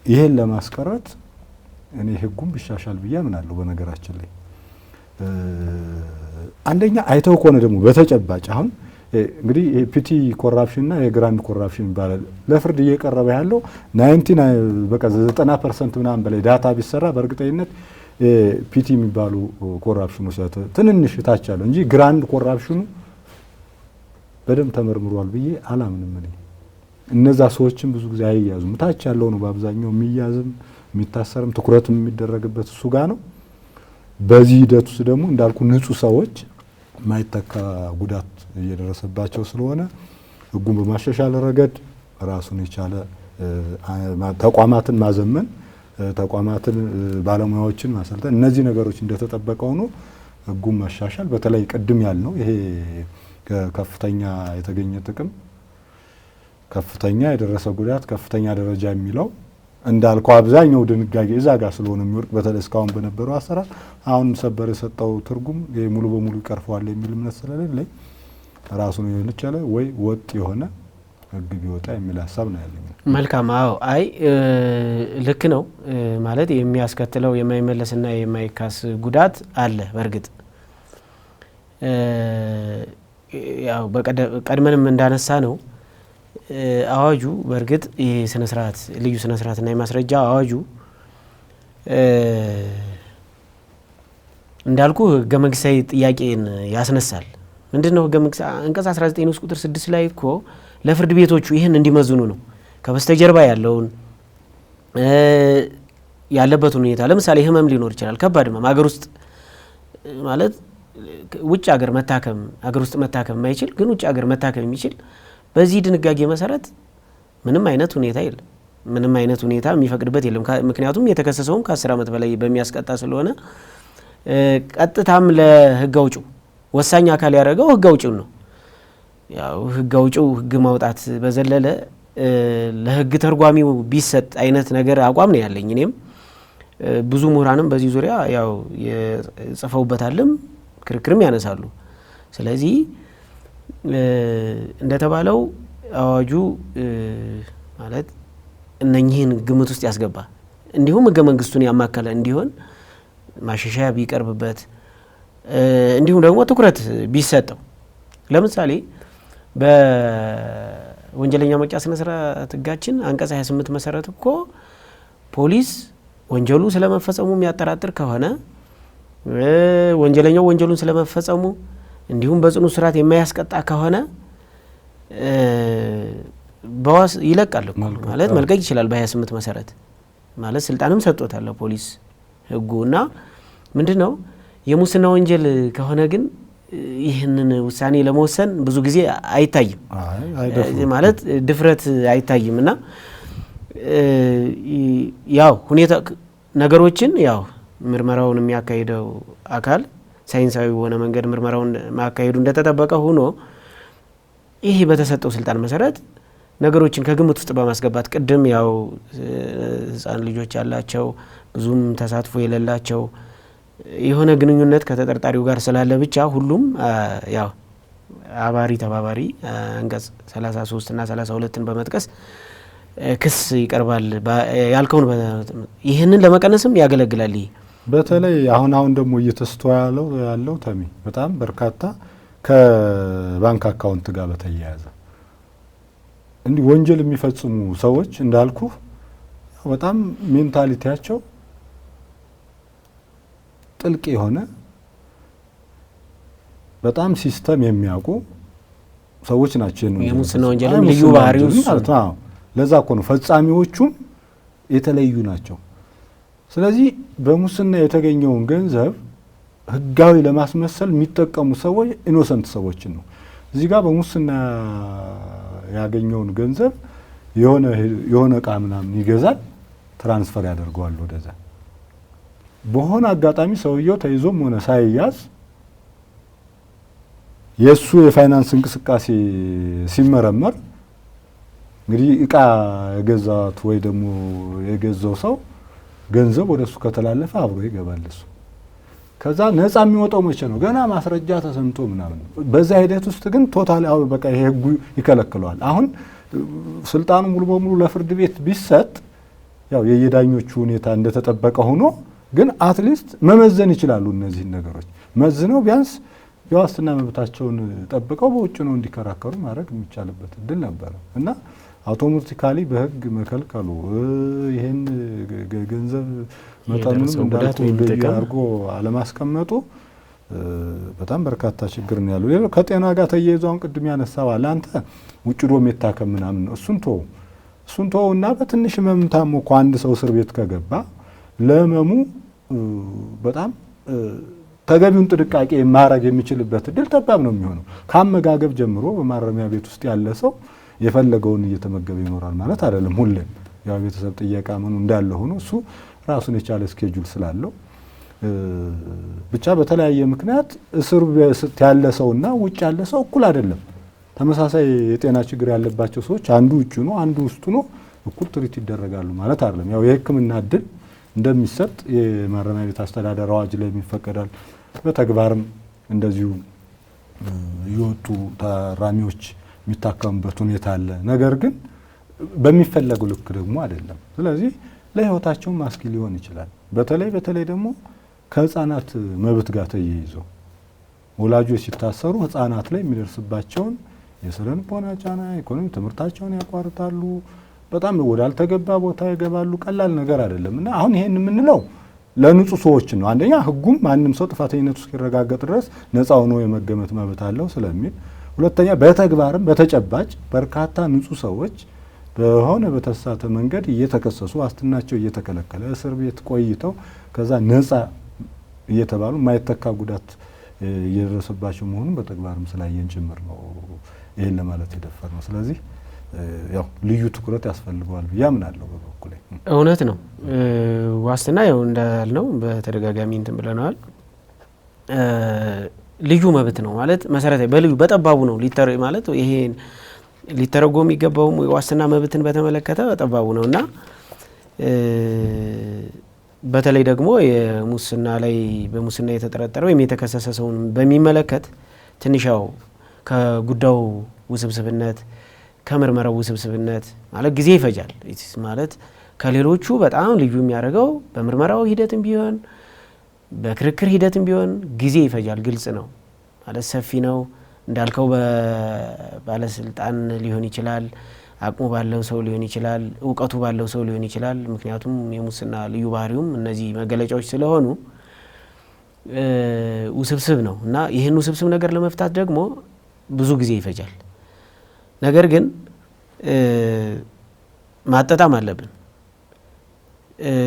ይሄን ለማስቀረት እኔ ህጉም ቢሻሻል ብዬ አምናለሁ። በነገራችን ላይ አንደኛ አይተው ከሆነ ደግሞ በተጨባጭ አሁን እንግዲህ የፒቲ ኮራፕሽን እና የግራንድ ኮራፕሽን ይባላል። ለፍርድ እየቀረበ ያለው 90% ምናምን በላይ ዳታ ቢሰራ በእርግጠኝነት ፒቲ የሚባሉ ኮራፕሽኖች ትንንሽ ታች ያለው እንጂ ግራንድ ኮራፕሽኑ በደንብ ተመርምሯል ብዬ አላምንም። እነዛ ሰዎችን ብዙ ጊዜ አይያዙም። ታች ያለው ነው በአብዛኛው የሚያዝም የሚታሰርም ትኩረትም የሚደረግበት እሱ ጋር ነው። በዚህ ሂደት ውስጥ ደግሞ እንዳልኩ ንጹህ ሰዎች ማይተካ ጉዳት እየደረሰባቸው ስለሆነ ህጉን በማሻሻል ረገድ ራሱን የቻለ ተቋማትን ማዘመን፣ ተቋማትን ባለሙያዎችን ማሰልጠን፣ እነዚህ ነገሮች እንደተጠበቀው ነው። ህጉን ማሻሻል በተለይ ቅድም ያልነው ይሄ ከፍተኛ የተገኘ ጥቅም፣ ከፍተኛ የደረሰ ጉዳት፣ ከፍተኛ ደረጃ የሚለው እንዳልከው አብዛኛው ድንጋጌ እዛ ጋር ስለሆነ የሚወርቅ በተለይ እስካሁን በነበረው አሰራር አሁን ሰበር የሰጠው ትርጉም ሙሉ በሙሉ ይቀርፈዋል የሚል እምነት ስለሌለኝ ራሱን የሆነ ይችላል ወይ ወጥ የሆነ ህግ ቢወጣ የሚል ሀሳብ ነው ያለኝ። መልካም። አዎ፣ አይ ልክ ነው ማለት የሚያስከትለው የማይመለስና የማይካስ ጉዳት አለ። በእርግጥ ያው ቀድመንም እንዳነሳ ነው አዋጁ በእርግጥ ይሄ ስነ ስርዓት ልዩ ስነ ስርዓትና የማስረጃ አዋጁ እንዳልኩ ህገ መንግስታዊ ጥያቄን ያስነሳል። ምንድነው ህገ መንግስት አንቀጽ 19 ንዑስ ቁጥር 6 ላይ እኮ ለፍርድ ቤቶቹ ይህን እንዲመዝኑ ነው ከበስተጀርባ ያለውን ያለበት ሁኔታ። ለምሳሌ ህመም ሊኖር ይችላል፣ ከባድ ህመም ሀገር ውስጥ ማለት ውጭ ሀገር መታከም ሀገር ውስጥ መታከም የማይችል ግን ውጭ ሀገር መታከም የሚችል በዚህ ድንጋጌ መሰረት ምንም አይነት ሁኔታ የለም፣ ምንም አይነት ሁኔታ የሚፈቅድበት የለም። ምክንያቱም የተከሰሰውም ከ10 ዓመት በላይ በሚያስቀጣ ስለሆነ ቀጥታም ለህግ አውጪው ወሳኝ አካል ያደረገው ህግ አውጪው ነው። ያው ህግ አውጪው ህግ ማውጣት በዘለለ ለህግ ተርጓሚው ቢሰጥ አይነት ነገር አቋም ነው ያለኝ። እኔም ብዙ ምሁራንም በዚህ ዙሪያ ያው የጽፈውበታልም ክርክርም ያነሳሉ። ስለዚህ እንደተባለው አዋጁ ማለት እነኚህን ግምት ውስጥ ያስገባ እንዲሁም ህገ መንግስቱን ያማከለ እንዲሆን ማሻሻያ ቢቀርብበት እንዲሁም ደግሞ ትኩረት ቢሰጠው። ለምሳሌ በወንጀለኛ መቅጫ ስነ ስርዓት ህጋችን አንቀጽ 28 መሰረት እኮ ፖሊስ ወንጀሉ ስለመፈጸሙ የሚያጠራጥር ከሆነ ወንጀለኛው ወንጀሉን ስለመፈጸሙ እንዲሁም በጽኑ እስራት የማያስቀጣ ከሆነ በዋስ ይለቃል ማለት መልቀቅ ይችላል። በ28 መሰረት ማለት ስልጣንም ሰጥቶታል ለፖሊስ ህጉና ምንድነው የሙስና ወንጀል ከሆነ ግን ይህንን ውሳኔ ለመወሰን ብዙ ጊዜ አይታይም፣ ማለት ድፍረት አይታይምና ያው ሁኔታ ነገሮችን ያው ምርመራውን የሚያካሂደው አካል ሳይንሳዊ በሆነ መንገድ ምርመራውን ማካሄዱ እንደተጠበቀ ሆኖ ይሄ በተሰጠው ስልጣን መሰረት ነገሮችን ከግምት ውስጥ በማስገባት ቅድም ያው ህፃን ልጆች ያላቸው ብዙም ተሳትፎ የሌላቸው የሆነ ግንኙነት ከተጠርጣሪው ጋር ስላለ ብቻ ሁሉም ያው አባሪ ተባባሪ አንቀጽ 33 እና 32ን በመጥቀስ ክስ ይቀርባል ያልከውን ይህንን ለመቀነስም ያገለግላል። ይሄ በተለይ አሁን ደግሞ እየተስተዋለው ያለው ተሚ በጣም በርካታ ከባንክ አካውንት ጋር በተያያዘ እንዲህ ወንጀል የሚፈጽሙ ሰዎች እንዳልኩ በጣም ሜንታሊቲያቸው ጥልቅ የሆነ በጣም ሲስተም የሚያውቁ ሰዎች ናቸው። የሙስና ወንጀልም ልዩ ባህሪው ማለት ነው። ለዛ እኮ ነው ፈጻሚዎቹም የተለዩ ናቸው። ስለዚህ በሙስና የተገኘውን ገንዘብ ህጋዊ ለማስመሰል የሚጠቀሙ ሰዎች ኢኖሰንት ሰዎችን ነው። እዚህ ጋር በሙስና ያገኘውን ገንዘብ የሆነ እቃ ምናምን ይገዛል፣ ትራንስፈር ያደርገዋል ወደዛ። በሆነ አጋጣሚ ሰውየው ተይዞም ሆነ ሳይያዝ የሱ የፋይናንስ እንቅስቃሴ ሲመረመር እንግዲህ እቃ የገዛት ወይ ደግሞ የገዛው ሰው ገንዘብ ወደሱ ከተላለፈ አብሮ ይገባል እሱ። ከዛ ነፃ የሚወጣው መቼ ነው? ገና ማስረጃ ተሰምቶ ምናምን። በዛ ሂደት ውስጥ ግን ቶታሊ በቃ ይሄ ህጉ ይከለክለዋል። አሁን ስልጣኑ ሙሉ በሙሉ ለፍርድ ቤት ቢሰጥ ያው የየዳኞቹ ሁኔታ እንደተጠበቀ ሆኖ ግን አትሊስት መመዘን ይችላሉ። እነዚህን ነገሮች መዝነው ቢያንስ የዋስትና መብታቸውን ጠብቀው በውጭ ነው እንዲከራከሩ ማድረግ የሚቻልበት እድል ነበረ እና አውቶማቲካሊ በህግ መከልከሉ ይሄን ገንዘብ መጠኑን እንዳልኩ አድርጎ አለማስቀመጡ በጣም በርካታ ችግር ነው ያለው። ሌላው ከጤና ጋር ተያይዞን ቅድም ያነሳው አለ አንተ ውጭ ዶ መታከም ምናምን እሱን ተው እና በትንሽ ህመም ታሞ እኮ አንድ ሰው እስር ቤት ከገባ ለህመሙ በጣም ተገቢውን ጥንቃቄ ማድረግ የሚችልበት እድል ጠባብ ነው የሚሆነው። ከአመጋገብ ጀምሮ በማረሚያ ቤት ውስጥ ያለ ሰው የፈለገውን እየተመገበ ይኖራል ማለት አይደለም። ሁሌም ያው ቤተሰብ ጥየቃ ምኑ እንዳለ ሆኖ እሱ ራሱን የቻለ ስኬጁል ስላለው ብቻ በተለያየ ምክንያት እስር ቤት ያለ ሰውና ውጭ ያለ ሰው እኩል አይደለም። ተመሳሳይ የጤና ችግር ያለባቸው ሰዎች አንዱ ውጭ ነው አንዱ ውስጥ ነው እኩል ትሪት ይደረጋሉ ማለት አይደለም። ያው የሕክምና እድል እንደሚሰጥ የማረሚያ ቤት አስተዳደር አዋጅ ላይ ይፈቀዳል። በተግባርም እንደዚሁ የወጡ ታራሚዎች የሚታከሙበት ሁኔታ አለ። ነገር ግን በሚፈለገው ልክ ደግሞ አይደለም። ስለዚህ ለህይወታቸው ማስኪ ሊሆን ይችላል። በተለይ ደግሞ ከህፃናት መብት ጋር ተያይዞ ወላጆች ሲታሰሩ ህፃናት ላይ የሚደርስባቸውን የስነ ልቦና ጫና፣ ኢኮኖሚ ትምህርታቸውን ያቋርጣሉ፣ በጣም ወዳልተገባ ቦታ ይገባሉ። ቀላል ነገር አይደለም እና አሁን ይሄን የምንለው ለንጹህ ሰዎች ነው። አንደኛ ህጉም ማንም ሰው ጥፋተኝነቱ እስኪረጋገጥ ድረስ ነፃ ሆኖ የመገመት መብት አለው ስለሚል፣ ሁለተኛ በተግባርም በተጨባጭ በርካታ ንጹህ ሰዎች በሆነ በተሳተ መንገድ እየተከሰሱ ዋስትናቸው እየተከለከለ እስር ቤት ቆይተው ከዛ ነፃ እየተባሉ ማይተካ ጉዳት እየደረሰባቸው መሆኑን በተግባርም ስላየን ጭምር ነው ይሄን ለማለት የደፈር ነው። ስለዚህ ያው ልዩ ትኩረት ያስፈልገዋል ብዬ አምናለሁ በበኩሌ። እውነት ነው። ዋስትና ያው እንዳልነው በተደጋጋሚ እንትን ብለናል። ልዩ መብት ነው ማለት መሰረታዊ በልዩ በጠባቡ ነው ማለት ይሄ ሊተረጎም የሚገባው ዋስትና መብትን በተመለከተ በጠባቡ ነውና በተለይ ደግሞ የሙስና ላይ በሙስና የተጠረጠረ ወይም የተከሰሰ ሰውን በሚመለከት ትንሻው ከጉዳዩ ውስብስብነት ከምርመራው ውስብስብነት ማለት ጊዜ ይፈጃል ማለት ከሌሎቹ በጣም ልዩ የሚያደርገው በምርመራው ሂደትም ቢሆን በክርክር ሂደትም ቢሆን ጊዜ ይፈጃል። ግልጽ ነው ማለት ሰፊ ነው እንዳልከው ባለስልጣን ሊሆን ይችላል፣ አቅሙ ባለው ሰው ሊሆን ይችላል፣ እውቀቱ ባለው ሰው ሊሆን ይችላል። ምክንያቱም የሙስና ልዩ ባህሪውም እነዚህ መገለጫዎች ስለሆኑ ውስብስብ ነው እና ይህን ውስብስብ ነገር ለመፍታት ደግሞ ብዙ ጊዜ ይፈጃል። ነገር ግን ማጣጣም አለብን።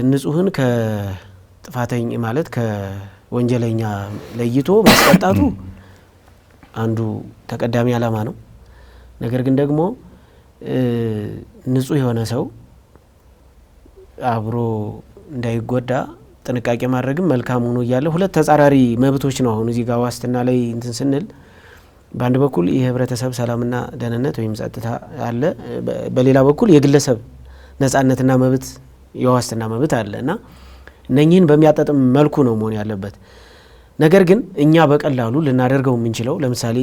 ንጹህን ከጥፋተኛ ማለት ከወንጀለኛ ለይቶ ማስቀጣቱ አንዱ ተቀዳሚ ዓላማ ነው። ነገር ግን ደግሞ ንጹህ የሆነ ሰው አብሮ እንዳይጎዳ ጥንቃቄ ማድረግም መልካም ሆኖ እያለ ሁለት ተጻራሪ መብቶች ነው አሁን እዚህ ጋር ዋስትና ላይ እንትን ስንል በአንድ በኩል የህብረተሰብ ሰላምና ደህንነት ወይም ጸጥታ አለ፣ በሌላ በኩል የግለሰብ ነጻነትና መብት የዋስትና መብት አለ እና እነኚህን በሚያጣጥም መልኩ ነው መሆን ያለበት። ነገር ግን እኛ በቀላሉ ልናደርገው የምንችለው ለምሳሌ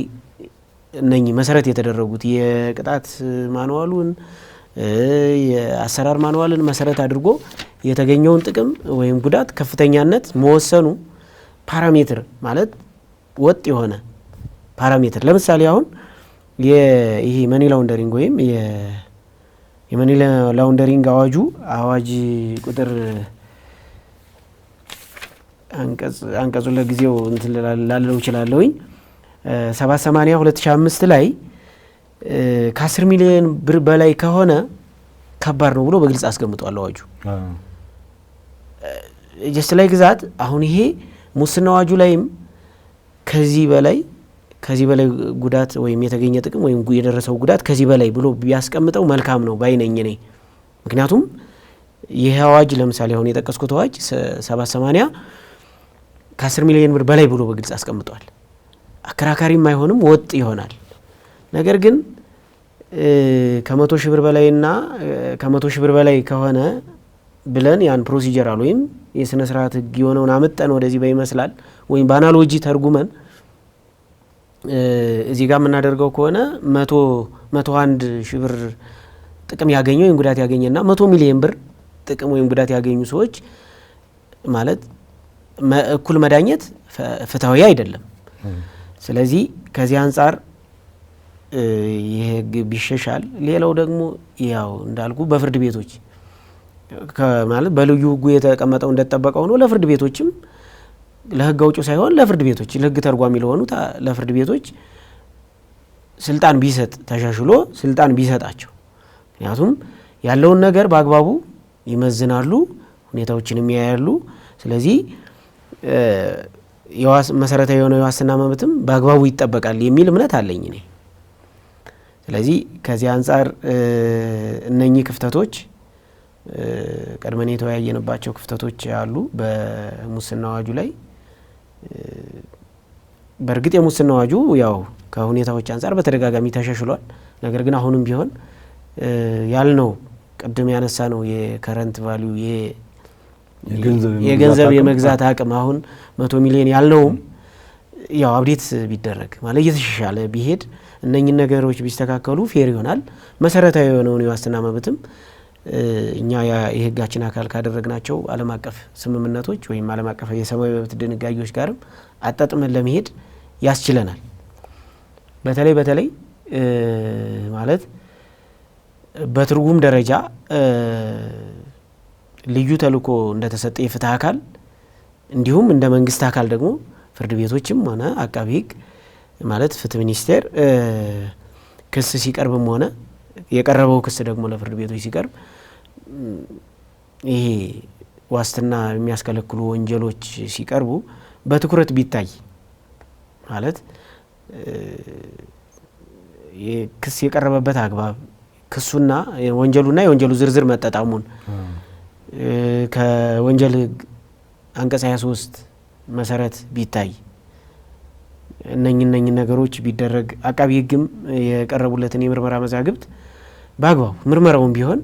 እነኚህ መሰረት የተደረጉት የቅጣት ማንዋሉን የአሰራር ማንዋልን መሰረት አድርጎ የተገኘውን ጥቅም ወይም ጉዳት ከፍተኛነት መወሰኑ ፓራሜትር ማለት ወጥ የሆነ ፓራሜትር ለምሳሌ አሁን ይሄ መኒ ላውንደሪንግ ወይም የመኒ ላውንደሪንግ አዋጅ ቁጥር አንቀጹ ለጊዜው እንትን ላለው ይችላልኝ 780/2005 ላይ ከ10 ሚሊዮን ብር በላይ ከሆነ ከባድ ነው ብሎ በግልጽ አስቀምጧል አዋጁ። ጀስት ላይ ግዛት አሁን ይሄ ሙስና አዋጁ ላይም ከዚህ በላይ ጉዳት ወይም የተገኘ ጥቅም ወይም የደረሰው ጉዳት ከዚህ በላይ ብሎ ቢያስቀምጠው መልካም ነው ባይነኝ ነኝ። ምክንያቱም ይሄ አዋጅ ለምሳሌ አሁን የጠቀስኩት አዋጅ 780 ከ10 ሚሊዮን ብር በላይ ብሎ በግልጽ አስቀምጧል። አከራካሪም አይሆንም ወጥ ይሆናል። ነገር ግን ከ100 ሺህ ብር በላይና ከ100 ሺህ ብር በላይ ከሆነ ብለን ያን ፕሮሲጀራል ወይም የስነ ስርዓት ህግ የሆነውን አመጣን ወደዚህ በይመስላል ወይም በአናሎጂ ተርጉመን እዚህ ጋር የምናደርገው ከሆነ 101 ሺህ ብር ጥቅም ያገኘው ወይም ጉዳት ያገኘና 100 ሚሊዮን ብር ጥቅም ወይም ጉዳት ያገኙ ሰዎች ማለት እኩል መዳኘት ፍትሃዊ አይደለም። ስለዚህ ከዚህ አንፃር ይሄ ቢሸሻል። ሌላው ደግሞ ያው እንዳልኩ በፍርድ ቤቶች ማለት በልዩ ህጉ የተቀመጠው እንደተጠበቀው ነው። ለፍርድ ቤቶችም ለህግ አውጪው ሳይሆን ለፍርድ ቤቶች ለህግ ተርጓሚ ለሆኑት ለፍርድ ቤቶች ስልጣን ቢሰጥ ተሻሽሎ ስልጣን ቢሰጣቸው፣ ምክንያቱም ያለውን ነገር በአግባቡ ይመዝናሉ፣ ሁኔታዎችንም ያያሉ። ስለዚህ መሰረታዊ የሆነ የዋስትና መብትም በአግባቡ ይጠበቃል የሚል እምነት አለኝ እኔ። ስለዚህ ከዚህ አንፃር እነኚህ ክፍተቶች ቀድመን የተወያየንባቸው ክፍተቶች አሉ በሙስና አዋጁ ላይ። በእርግጥ የሙስና አዋጁ ያው ከሁኔታዎች አንፃር በተደጋጋሚ ተሻሽሏል። ነገር ግን አሁንም ቢሆን ያልነው ቅድም ያነሳ ነው የከረንት ቫልዩ የገንዘብ የመግዛት አቅም አሁን 100 ሚሊዮን ያልነውም ያው አብዴት ቢደረግ ማለት እየተሻሻለ ቢሄድ እነኚህ ነገሮች ቢስተካከሉ ፌር ይሆናል። መሰረታዊ የሆነውን የዋስትና መብትም እኛ የህጋችን አካል ካደረግናቸው ዓለም አቀፍ ስምምነቶች ወይም ዓለም አቀፍ የሰብአዊ መብት ድንጋጌዎች ጋርም አጣጥመን ለመሄድ ያስችለናል። በተለይ ማለት በትርጉም ደረጃ ልዩ ተልእኮ እንደተሰጠ የፍትህ አካል እንዲሁም እንደ መንግስት አካል ደግሞ ፍርድ ቤቶችም ሆነ አቃቢ ሕግ ማለት ፍትህ ሚኒስቴር ክስ ሲቀርብም ሆነ የቀረበው ክስ ደግሞ ለፍርድ ቤቶች ሲቀርብ ይሄ ዋስትና የሚያስከለክሉ ወንጀሎች ሲቀርቡ በትኩረት ቢታይ ማለት ክስ የቀረበበት አግባብ ክሱና ወንጀሉና የወንጀሉ ዝርዝር መጣጣሙን ከወንጀል ሕግ አንቀጽ 23 መሰረት ቢታይ እነኚህ ነገሮች ቢደረግ አቃቢ ሕግም የቀረቡለትን የምርመራ መዛግብት በአግባቡ ምርመራውን ቢሆን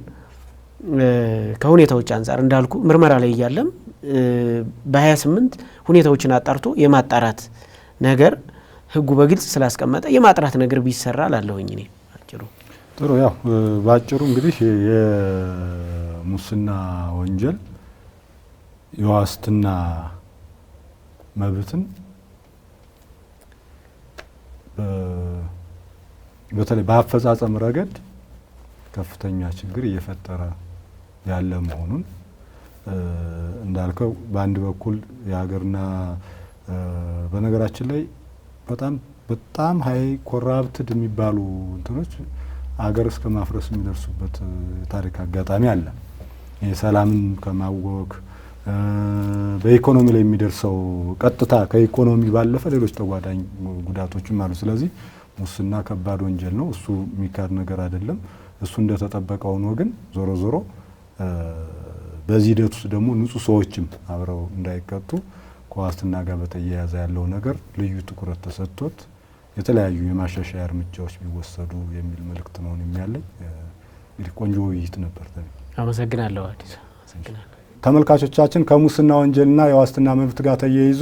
ከሁኔታዎች አንጻር እንዳልኩ ምርመራ ላይ እያለም በ28 ሁኔታዎችን አጣርቶ የማጣራት ነገር ሕጉ በግልጽ ስላስቀመጠ የማጥራት ነገር ቢሰራ ላለሁኝ እኔ አጭሩ ጥሩ ያው ባጭሩ እንግዲህ የሙስና ወንጀል የዋስትና መብትን በተለይ በአፈጻጸም ረገድ ከፍተኛ ችግር እየፈጠረ ያለ መሆኑን እንዳልከው በአንድ በኩል የሀገርና በነገራችን ላይ በጣም ሀይ ኮራፕትድ የሚባሉ እንትኖች አገር እስከ ማፍረስ የሚደርሱበት ታሪክ አጋጣሚ አለ። የሰላምን ከማወክ በኢኮኖሚ ላይ የሚደርሰው ቀጥታ ከኢኮኖሚ ባለፈ ሌሎች ተጓዳኝ ጉዳቶችም አሉ። ስለዚህ ሙስና ከባድ ወንጀል ነው። እሱ የሚካድ ነገር አይደለም። እሱ እንደተጠበቀ ሆኖ ግን ዞሮ ዞሮ በዚህ ሂደት ውስጥ ደግሞ ንጹህ ሰዎችም አብረው እንዳይቀጡ ከዋስትና ጋር በተያያዘ ያለው ነገር ልዩ ትኩረት ተሰጥቶት የተለያዩ የማሻሻያ እርምጃዎች ቢወሰዱ የሚል መልእክት ነው የሚያለኝ። እንግዲህ ቆንጆ ውይይት ነበር። አመሰግናለሁ አዲስ። አመሰግናለሁ። ተመልካቾቻችን ከሙስና ወንጀልና የዋስትና መብት ጋር ተያይዞ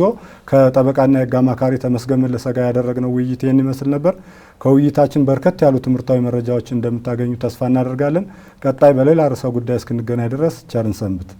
ከጠበቃና የሕግ አማካሪ ተመስገን መለሰ ጋር ያደረግነው ውይይት ይህን ይመስል ነበር። ከውይይታችን በርከት ያሉ ትምህርታዊ መረጃዎችን እንደምታገኙ ተስፋ እናደርጋለን። ቀጣይ በሌላ ርዕሰ ጉዳይ እስክንገናኝ ድረስ ቸርን ሰንብት።